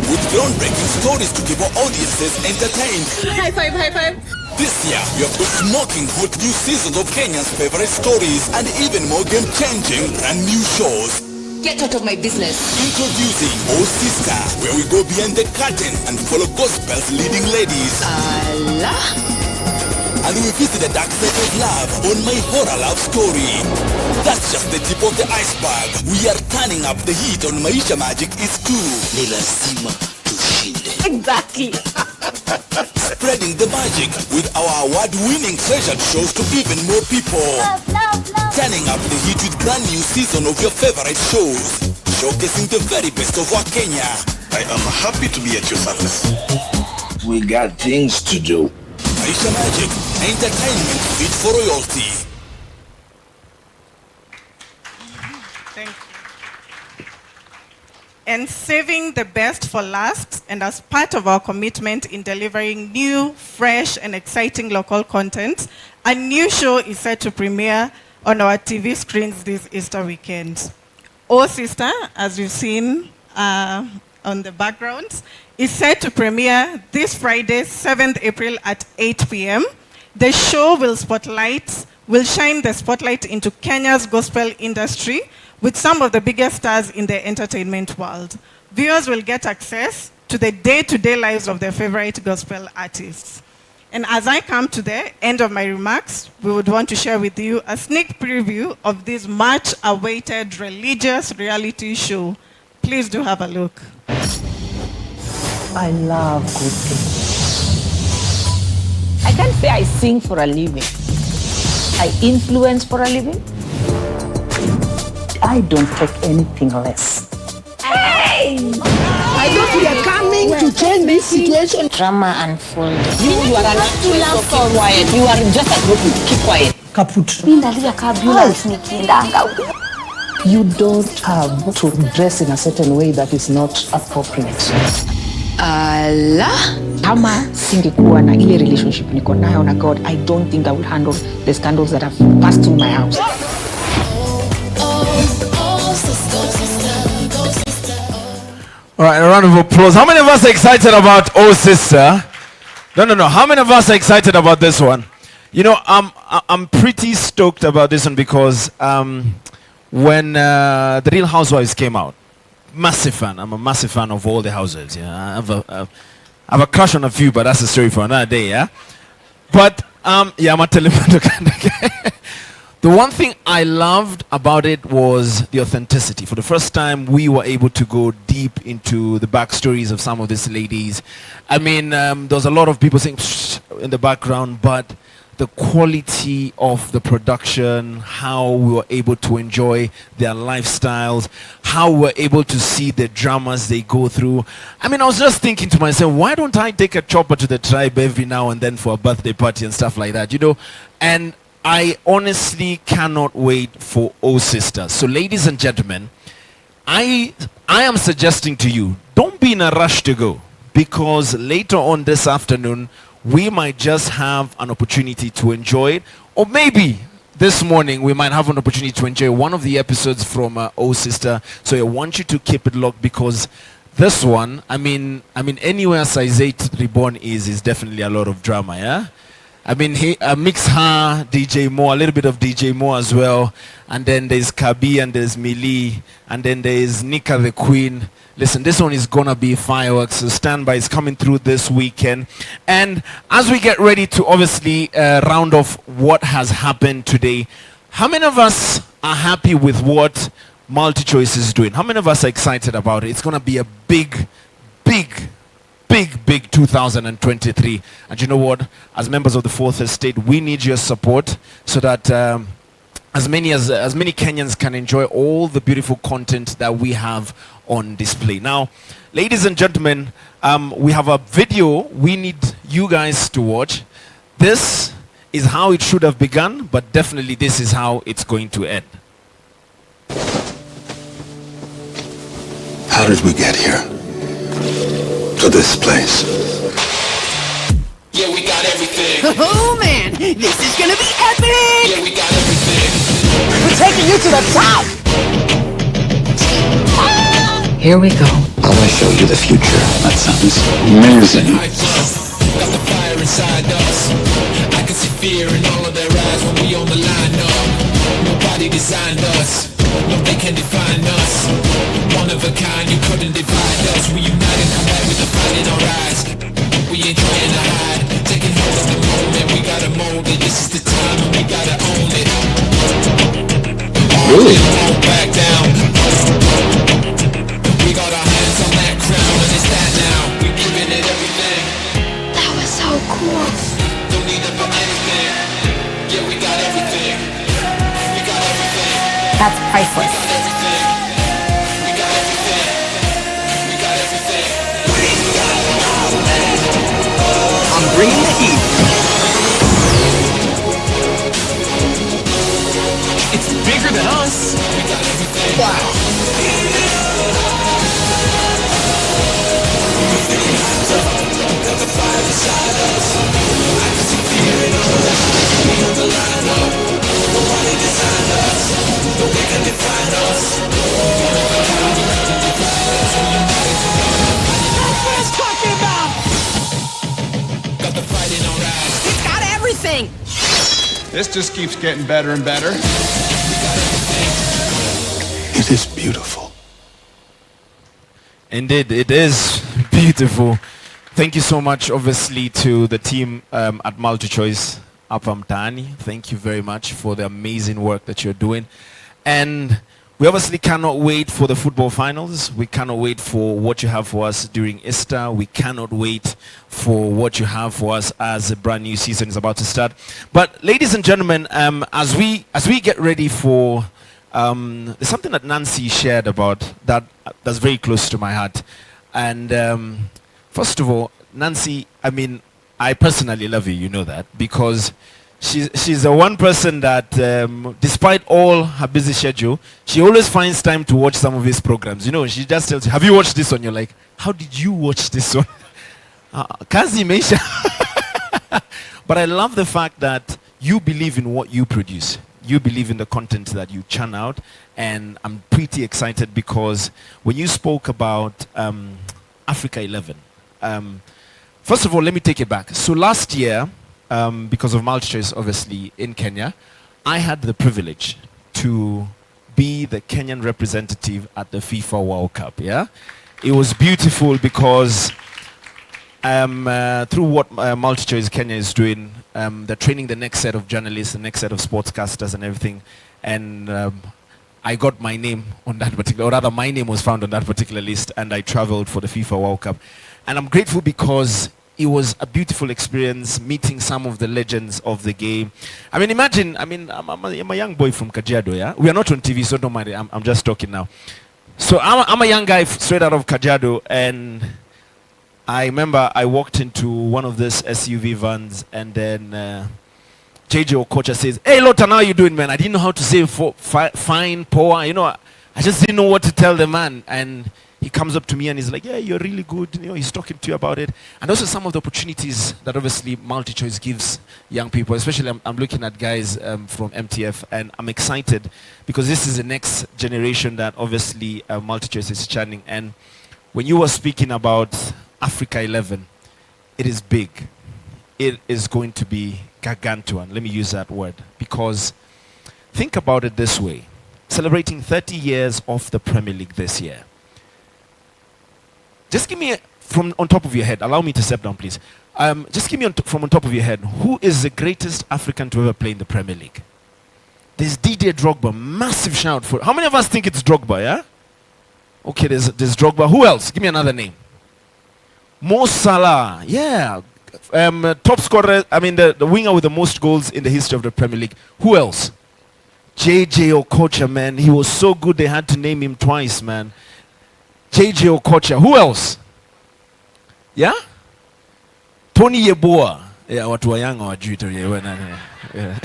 With groundbreaking stories to keep our audiences entertained. High five, high five. This year, we have got smoking hot new seasons of Kenya's favorite stories and even more game-changing brand new shows. Get out of my business. Introducing Oh Sister, where we go behind the curtain and follow gospel's leading ladies. Allah. And we visit the dark side of love on My Horror Love Story. That's just the tip of the iceberg. We are turning up the heat on Maisha Magic is 2. Ni lazima tushinde. Exactly. Spreading the magic with our award-winning treasured shows to even more people. Turning up the heat with brand new season of your favorite shows. Showcasing the very best of our Kenya. I am happy to be at your service. We got things to do. Maisha Magic, entertainment fit for royalty. Thank you. And saving the best for last, and as part of our commitment in delivering new, fresh, and exciting local content, a new show is set to premiere on our TV screens this Easter weekend. Oh Sister, as you've seen on the background, is set to premiere this Friday, 7th April at 8 p.m. The show will shine the spotlight into Kenya's gospel industry with some of the biggest stars in the entertainment world. Viewers will get access to the day-to-day lives of their favorite gospel artists. And as I come to the end of my remarks, we would want to share with you a sneak preview of this much-awaited religious reality show. Please do have a look. I love good things. I can't say I sing for a living. I influence for a living. I don't take anything less. Hey! I thought we are coming to change this situation. Drama unfolding. You are not too loud, so quiet. You are just a group. Keep quiet. Kaput. You don't have to dress in a certain way that is not appropriate. Allah. Kama singekuwa na ile relationship niko nayo na God, I don't think I would handle the scandals that have passed through my house. All right, a round of applause. How many of us are excited about Oh Sister? No. How many of us are excited about this one? You know, I'm pretty stoked about this one because when The Real Housewives came out, massive fan. I'm a massive fan of all the houses. Yeah, I have a crush on a few, but that's a story for another day. Yeah, but yeah, I'm a television kind of guy. The one thing I loved about it was the authenticity. For the first time, we were able to go deep into the backstories of some of these ladies. I mean, there was a lot of people saying in the background, but the quality of the production, how we were able to enjoy their lifestyles, how we were able to see the dramas they go through. I mean, I was just thinking to myself, why don't I take a chopper to the tribe every now and then for a birthday party and stuff like that, you know? And I honestly cannot wait for Oh Sister. So ladies and gentlemen, I am suggesting to you, don't be in a rush to go, because later on this afternoon, we might just have an opportunity to enjoy it, or maybe this morning we might have an opportunity to enjoy one of the episodes from Oh Sister. So I want you to keep it locked, because this one, I mean anywhere size 8 reborn is definitely a lot of drama, yeah? I mean, mix her, DJ Mo, a little bit of DJ Mo as well. And then there's Kabi and there's Mili. And then there's Nika the Queen. Listen, this one is going to be fireworks. So stand by. It's coming through this weekend. And as we get ready to obviously round off what has happened today, how many of us are happy with what MultiChoice is doing? How many of us are excited about it? It's going to be a big 2023. And you know what? As members of the Fourth Estate, we need your support so that as many Kenyans can enjoy all the beautiful content that we have on display. Now, ladies and gentlemen, we have a video we need you guys to watch. This is how it should have begun, but definitely this is how it's going to end. How did we get here? To this place. Yeah, we got everything. Oh man, this is gonna be epic! Yeah, we got everything. We're taking you to the top! Here we go. I want to show you the future. That sounds amazing. Got the fire inside us. I can see fear in all of their eyes when we on the line up. Nobody designed us. No, they can define us. One of a kind, you couldn't divide us. We unite and come back with the fight in our eyes. We ain't trying to hide. Taking hold of the moment, we gotta mold it. This is the time and we gotta own it. Really? Won't back down. We got our hands on that crown and it's that now. We giving it everything. That was so cool. Don't need them for anything. Yeah, we got everything. We got everything. That's priceless. We got everything. We got everything. We got everything. I'm bringing the heat. It's bigger than us. We got everything. Wow. Got the fire inside us. I can see fear in all that. We on the line up. Nobody designed us. No, they can define us. One of a kind, we have to define us. We unite and come out. That's what it's talking about! Got the fight in our eyes. It's got everything! This just keeps getting better and better. It is beautiful. Indeed, it is beautiful. Thank you so much, obviously, to the team at MultiChoice, Apam Tani. Thank you very much for the amazing work that you're doing. And we obviously cannot wait for the football finals. We cannot wait for what you have for us during Easter. We cannot wait for what you have for us as a brand new season is about to start. But ladies and gentlemen, as we get ready for there's something that Nancy shared about that's very close to my heart. And first of all, Nancy, I mean, I personally love you, you know that, because she's the one person that, despite all her busy schedule, she always finds time to watch some of his programs. You know, she just tells you, have you watched this one? You're like, how did you watch this one? Kazi Meisha. But I love the fact that you believe in what you produce. You believe in the content that you churn out. And I'm pretty excited because when you spoke about Africa 11, first of all, let me take it back. So last year, because of MultiChoice, obviously, in Kenya, I had the privilege to be the Kenyan representative at the FIFA World Cup, yeah? It was beautiful because through what MultiChoice Kenya is doing, they're training the next set of journalists, the next set of sportscasters and everything. And I got my name on that particular, or rather my name was found on that particular list, and I traveled for the FIFA World Cup. And I'm grateful because it was a beautiful experience meeting some of the legends of the game. I mean, imagine, I'm a young boy from Kajiado, yeah? We are not on TV, so don't mind it. I'm just talking now. So I'm a young guy straight out of Kajiado, and I remember I walked into one of these SUV vans, and then JJ Okocha says, "Hey, Lotan, how you doing, man?" I didn't know how to say fine, poor. You know, I just didn't know what to tell the man. And he comes up to me and he's like, "Yeah, you're really good." You know, he's talking to you about it. And also some of the opportunities that obviously MultiChoice gives young people, especially I'm looking at guys from MTF, and I'm excited because this is the next generation that obviously MultiChoice is churning. And when you were speaking about Africa 11, it is big. It is going to be gargantuan. Let me use that word, because think about it this way. Celebrating 30 years of the Premier League this year. Just give me from on top of your head. Allow me to step down, please. Just give me from on top of your head. Who is the greatest African to ever play in the Premier League? There's Didier Drogba. Massive shout for. How many of us think it's Drogba? Yeah. Okay. There's Drogba. Who else? Give me another name. Mo Salah. Yeah. Top scorer. I mean the winger with the most goals in the history of the Premier League. Who else? JJ Okocha, man. He was so good they had to name him twice, man. JJ Okocha. Who else? Yeah? Tony Yeboah. Yeah, watu wa Yanga wajui Tony Yeboah. Yeah.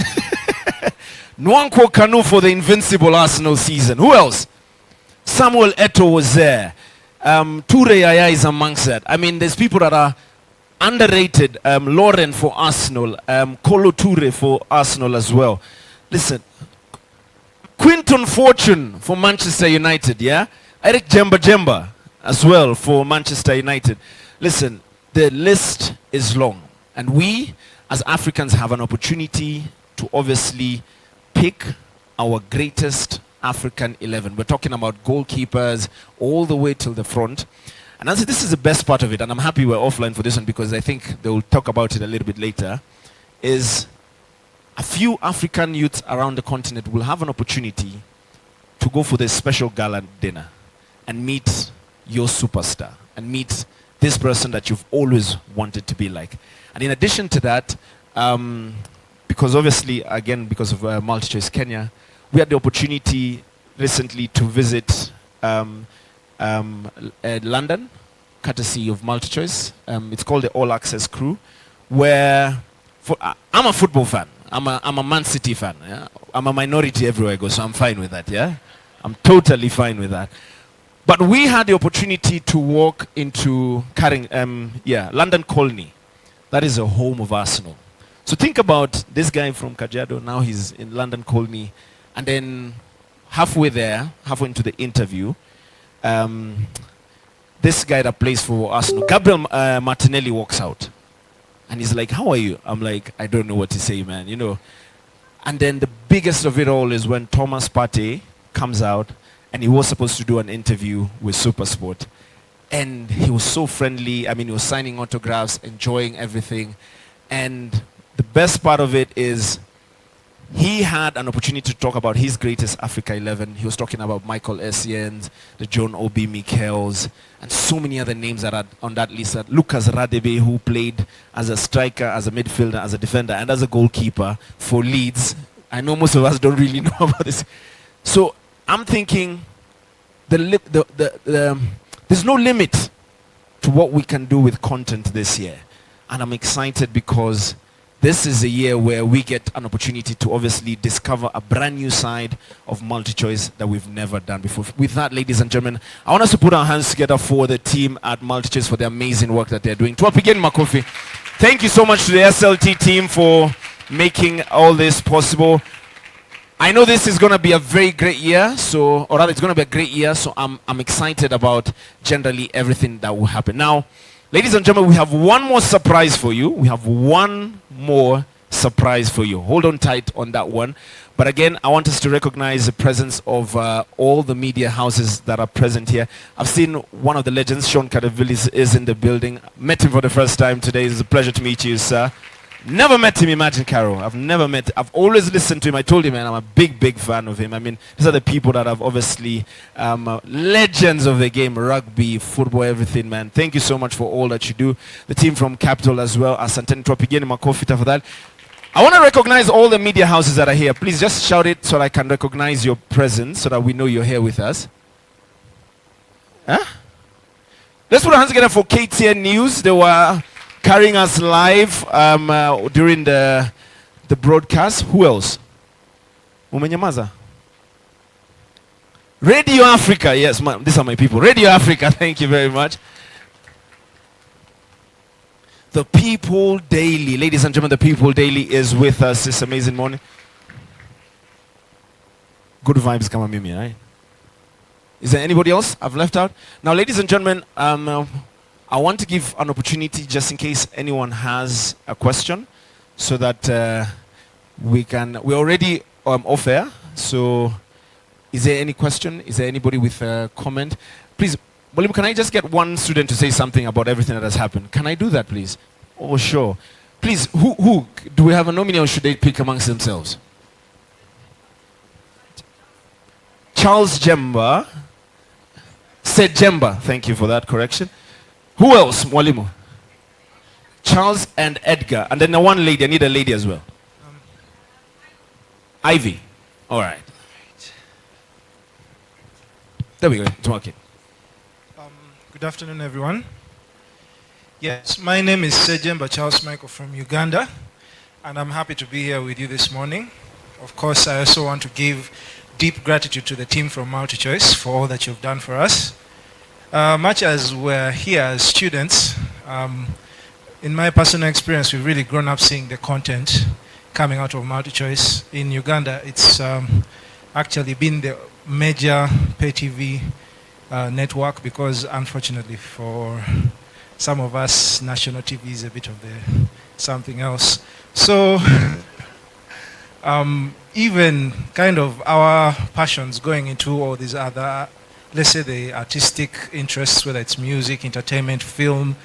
Nwankwo Kanu for the invincible Arsenal season. Who else? Samuel Eto'o was there. Toure Yaya is amongst that. I mean, there's people that are underrated. Lauren for Arsenal. Kolo Toure for Arsenal as well. Listen, Quinton Fortune for Manchester United, yeah? Eric Jemba as well for Manchester United. Listen, the list is long. And we, as Africans, have an opportunity to obviously pick our greatest African 11. We're talking about goalkeepers all the way till the front. And I say this is the best part of it, and I'm happy we're offline for this one because I think they'll talk about it a little bit later, is a few African youths around the continent will have an opportunity to go for this special gala dinner and meet your superstar and meet this person that you've always wanted to be like. And in addition to that, because obviously, again, because of MultiChoice Kenya, we had the opportunity recently to visit London, courtesy of MultiChoice. It's called the All Access Crew, where I'm a football fan. I'm a Man City fan. Yeah? I'm a minority everywhere I go, so I'm fine with that. Yeah, I'm totally fine with that. But we had the opportunity to walk into London Colney. That is a home of Arsenal. So think about this guy from Kajiado. Now he's in London Colney. And then halfway into the interview, this guy that plays for Arsenal, Gabriel Martinelli, walks out. And he's like, how are you? I'm like, I don't know what to say, man, you know. And then the biggest of it all is when Thomas Partey comes out, and he was supposed to do an interview with Supersport. And he was so friendly. I mean, he was signing autographs, enjoying everything. And the best part of it is he had an opportunity to talk about his greatest Africa 11. He was talking about Michael Essien, the John Obi Michels, and so many other names that are on that list. Lucas Radebe, who played as a striker, as a midfielder, as a defender, and as a goalkeeper for Leeds. I know most of us don't really know about this. So I'm thinking there's no limit to what we can do with content this year. And I'm excited because this is a year where we get an opportunity to obviously discover a brand new side of MultiChoice that we've never done before. With that, ladies and gentlemen, I want us to put our hands together for the team at MultiChoice for the amazing work that they're doing. Tuwapigeni makofi. Thank you so much to the SLT team for making all this possible. I know this is going to be a very great year, or rather it's going to be a great year, so I'm excited about generally everything that will happen. Now, ladies and gentlemen, we have one more surprise for you. Hold on tight on that one. But again, I want us to recognize the presence of all the media houses that are present here. I've seen one of the legends, Sean Kadavili, is in the building. Met him for the first time today. It's a pleasure to meet you, sir. Never met him, imagine, Carol. I've always listened to him. I told him, man, I'm a big fan of him. I mean, these are the people that have obviously legends of the game, rugby, football, everything, man. Thank you so much for all that you do. The team from Capital as well. Asanteni Tuwapigeni makofi for that. I want to recognize all the media houses that are here. Please just shout it so that I can recognize your presence so that we know you're here with us. Huh? Let's put our hands together for KTN News. They were carrying us live during the broadcast. Who else? Umenyamaza? Radio Africa. Yes, these are my people. Radio Africa. Thank you very much. The People Daily. Ladies and gentlemen, the People Daily is with us this amazing morning. Good vibes, kama mimi, right? Is there anybody else I've left out? Now, ladies and gentlemen, I want to give an opportunity just in case anyone has a question so that we're already off air. So is there any question? Is there anybody with a comment? Please, William, can I just get one student to say something about everything that has happened? Can I do that, please? Oh, sure. Please, who? Do we have a nominee or should they pick amongst themselves? Charles Jemba. Said Jemba. Thank you for that correction. Who else, Mwalimu? Charles and Edgar. And then the one lady. I need a lady as well. Ivy. All right. There we go. It's working. Good afternoon, everyone. Yes, my name is Sejemba Charles Michael from Uganda, and I'm happy to be here with you this morning. Of course, I also want to give deep gratitude to the team from MultiChoice for all that you've done for us. Much as we're here as students, in my personal experience, we've really grown up seeing the content coming out of MultiChoice. In Uganda, it's actually been the major pay TV network, because unfortunately for some of us, national TV is a bit of something else. So even kind of our passions going into all these other, let's say the artistic interests, whether it's music, entertainment, film,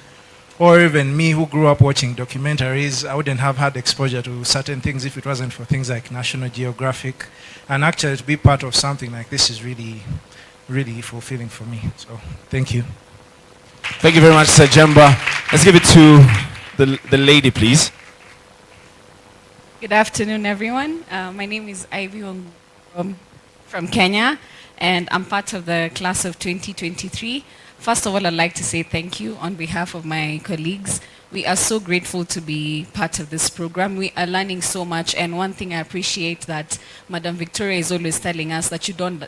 or even me who grew up watching documentaries, I wouldn't have had exposure to certain things if it wasn't for things like National Geographic. And actually to be part of something like this is really, really fulfilling for me. So thank you. Thank you very much, Sir Jemba. Let's give it to the lady, please. Good afternoon, everyone. My name is Ivy from Kenya, and I'm part of the class of 2023. First of all, I'd like to say thank you on behalf of my colleagues. We are so grateful to be part of this program. We are learning so much, and one thing I appreciate that Madam Victoria is always telling us that you don't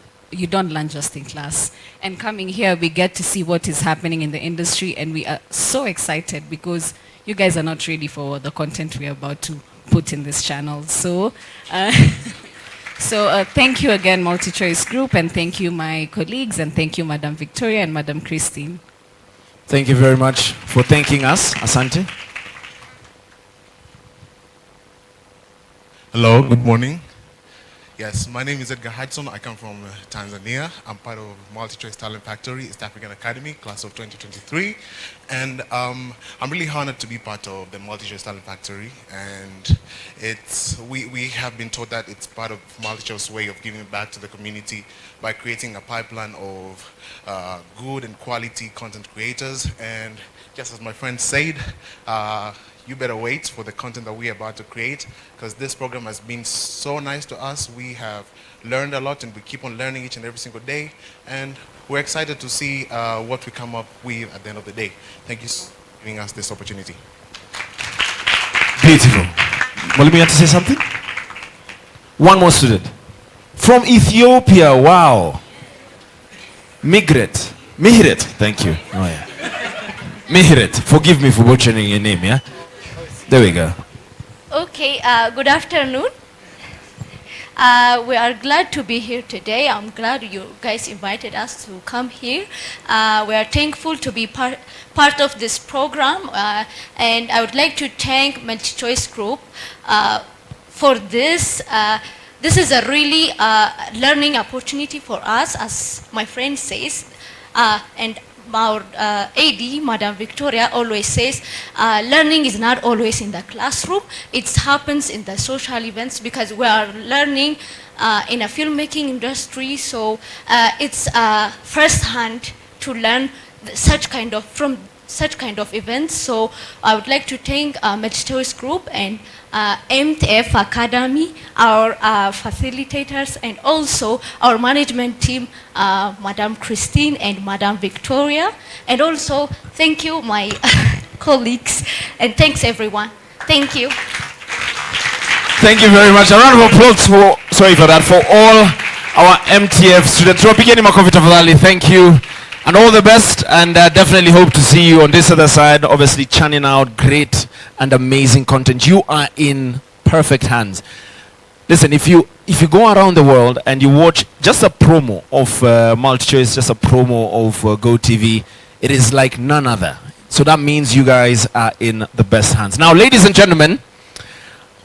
learn just in class. And coming here, we get to see what is happening in the industry, and we are so excited because you guys are not ready for the content we are about to put in this channel. So, thank you again, MultiChoice Group, and thank you, my colleagues, and thank you, Madam Victoria and Madam Christine. Thank you very much for thanking us. Asante. Hello, good morning. Yes, my name is Edgar Hudson. I come from Tanzania. I'm part of MultiChoice Talent Factory, East African Academy, class of 2023. And I'm really honored to be part of the MultiChoice Talent Factory. And we have been taught that it's part of MultiChoice's way of giving back to the community by creating a pipeline of good and quality content creators. And just as my friend said, you better wait for the content that we're about to create, because this program has been so nice to us. We have learned a lot, and we keep on learning each and every single day, and we're excited to see what we come up with at the end of the day. Thank you for giving us this opportunity. Beautiful. Molimi, you have to say something? One more student. From Ethiopia, wow. Mihret, thank you. Oh, yeah. Mihret, forgive me for butchering your name, yeah? There we go. Okay, good afternoon. We are glad to be here today. I'm glad you guys invited us to come here. We are thankful to be part of this program, and I would like to thank MultiChoice Group for this. This is a really learning opportunity for us, as my friend says, and our AD, Madam Victoria, always says, learning is not always in the classroom. It happens in the social events, because we are learning in a filmmaking industry. So it's first-hand to learn from such kind of events. So I would like to thank MultiChoice Group and MTF Academy, our facilitators, and also our management team, Madam Christine and Madam Victoria. And also thank you, my colleagues, and thanks everyone. Thank you. Thank you very much. A round of applause for all our MTF students. Thank you. And all the best, and definitely hope to see you on this other side, obviously churning out great and amazing content. You are in perfect hands. Listen, if you go around the world and you watch just a promo of MultiChoice, just a promo of GOtv, it is like none other. So that means you guys are in the best hands. Now, ladies and gentlemen,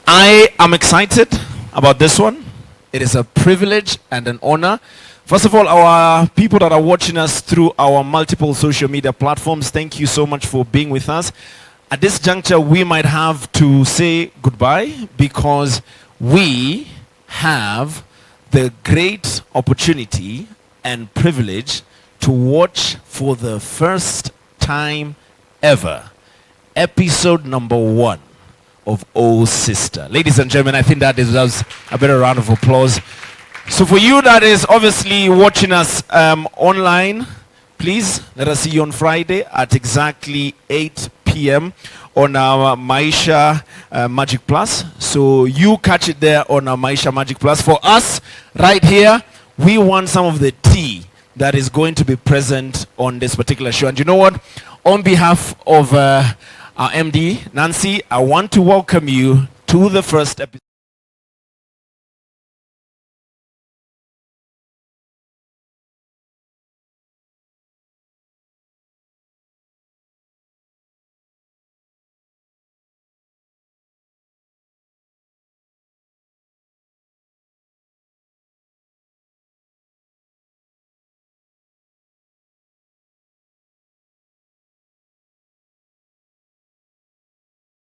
I am excited about this one. It is a privilege and an honor. First of all, our people that are watching us through our multiple social media platforms, thank you so much for being with us. At this juncture, we might have to say goodbye because we have the great opportunity and privilege to watch for the first time ever episode number 1 of Oh Sister. Ladies and gentlemen, I think that deserves a better round of applause. So for you that is obviously watching us online, please let us see you on Friday at exactly 8 p.m. on our Maisha Magic Plus. So you catch it there on our Maisha Magic Plus. For us, right here, we want some of the tea that is going to be present on this particular show. And you know what? On behalf of our MD, Nancy, I want to welcome you to the first episode.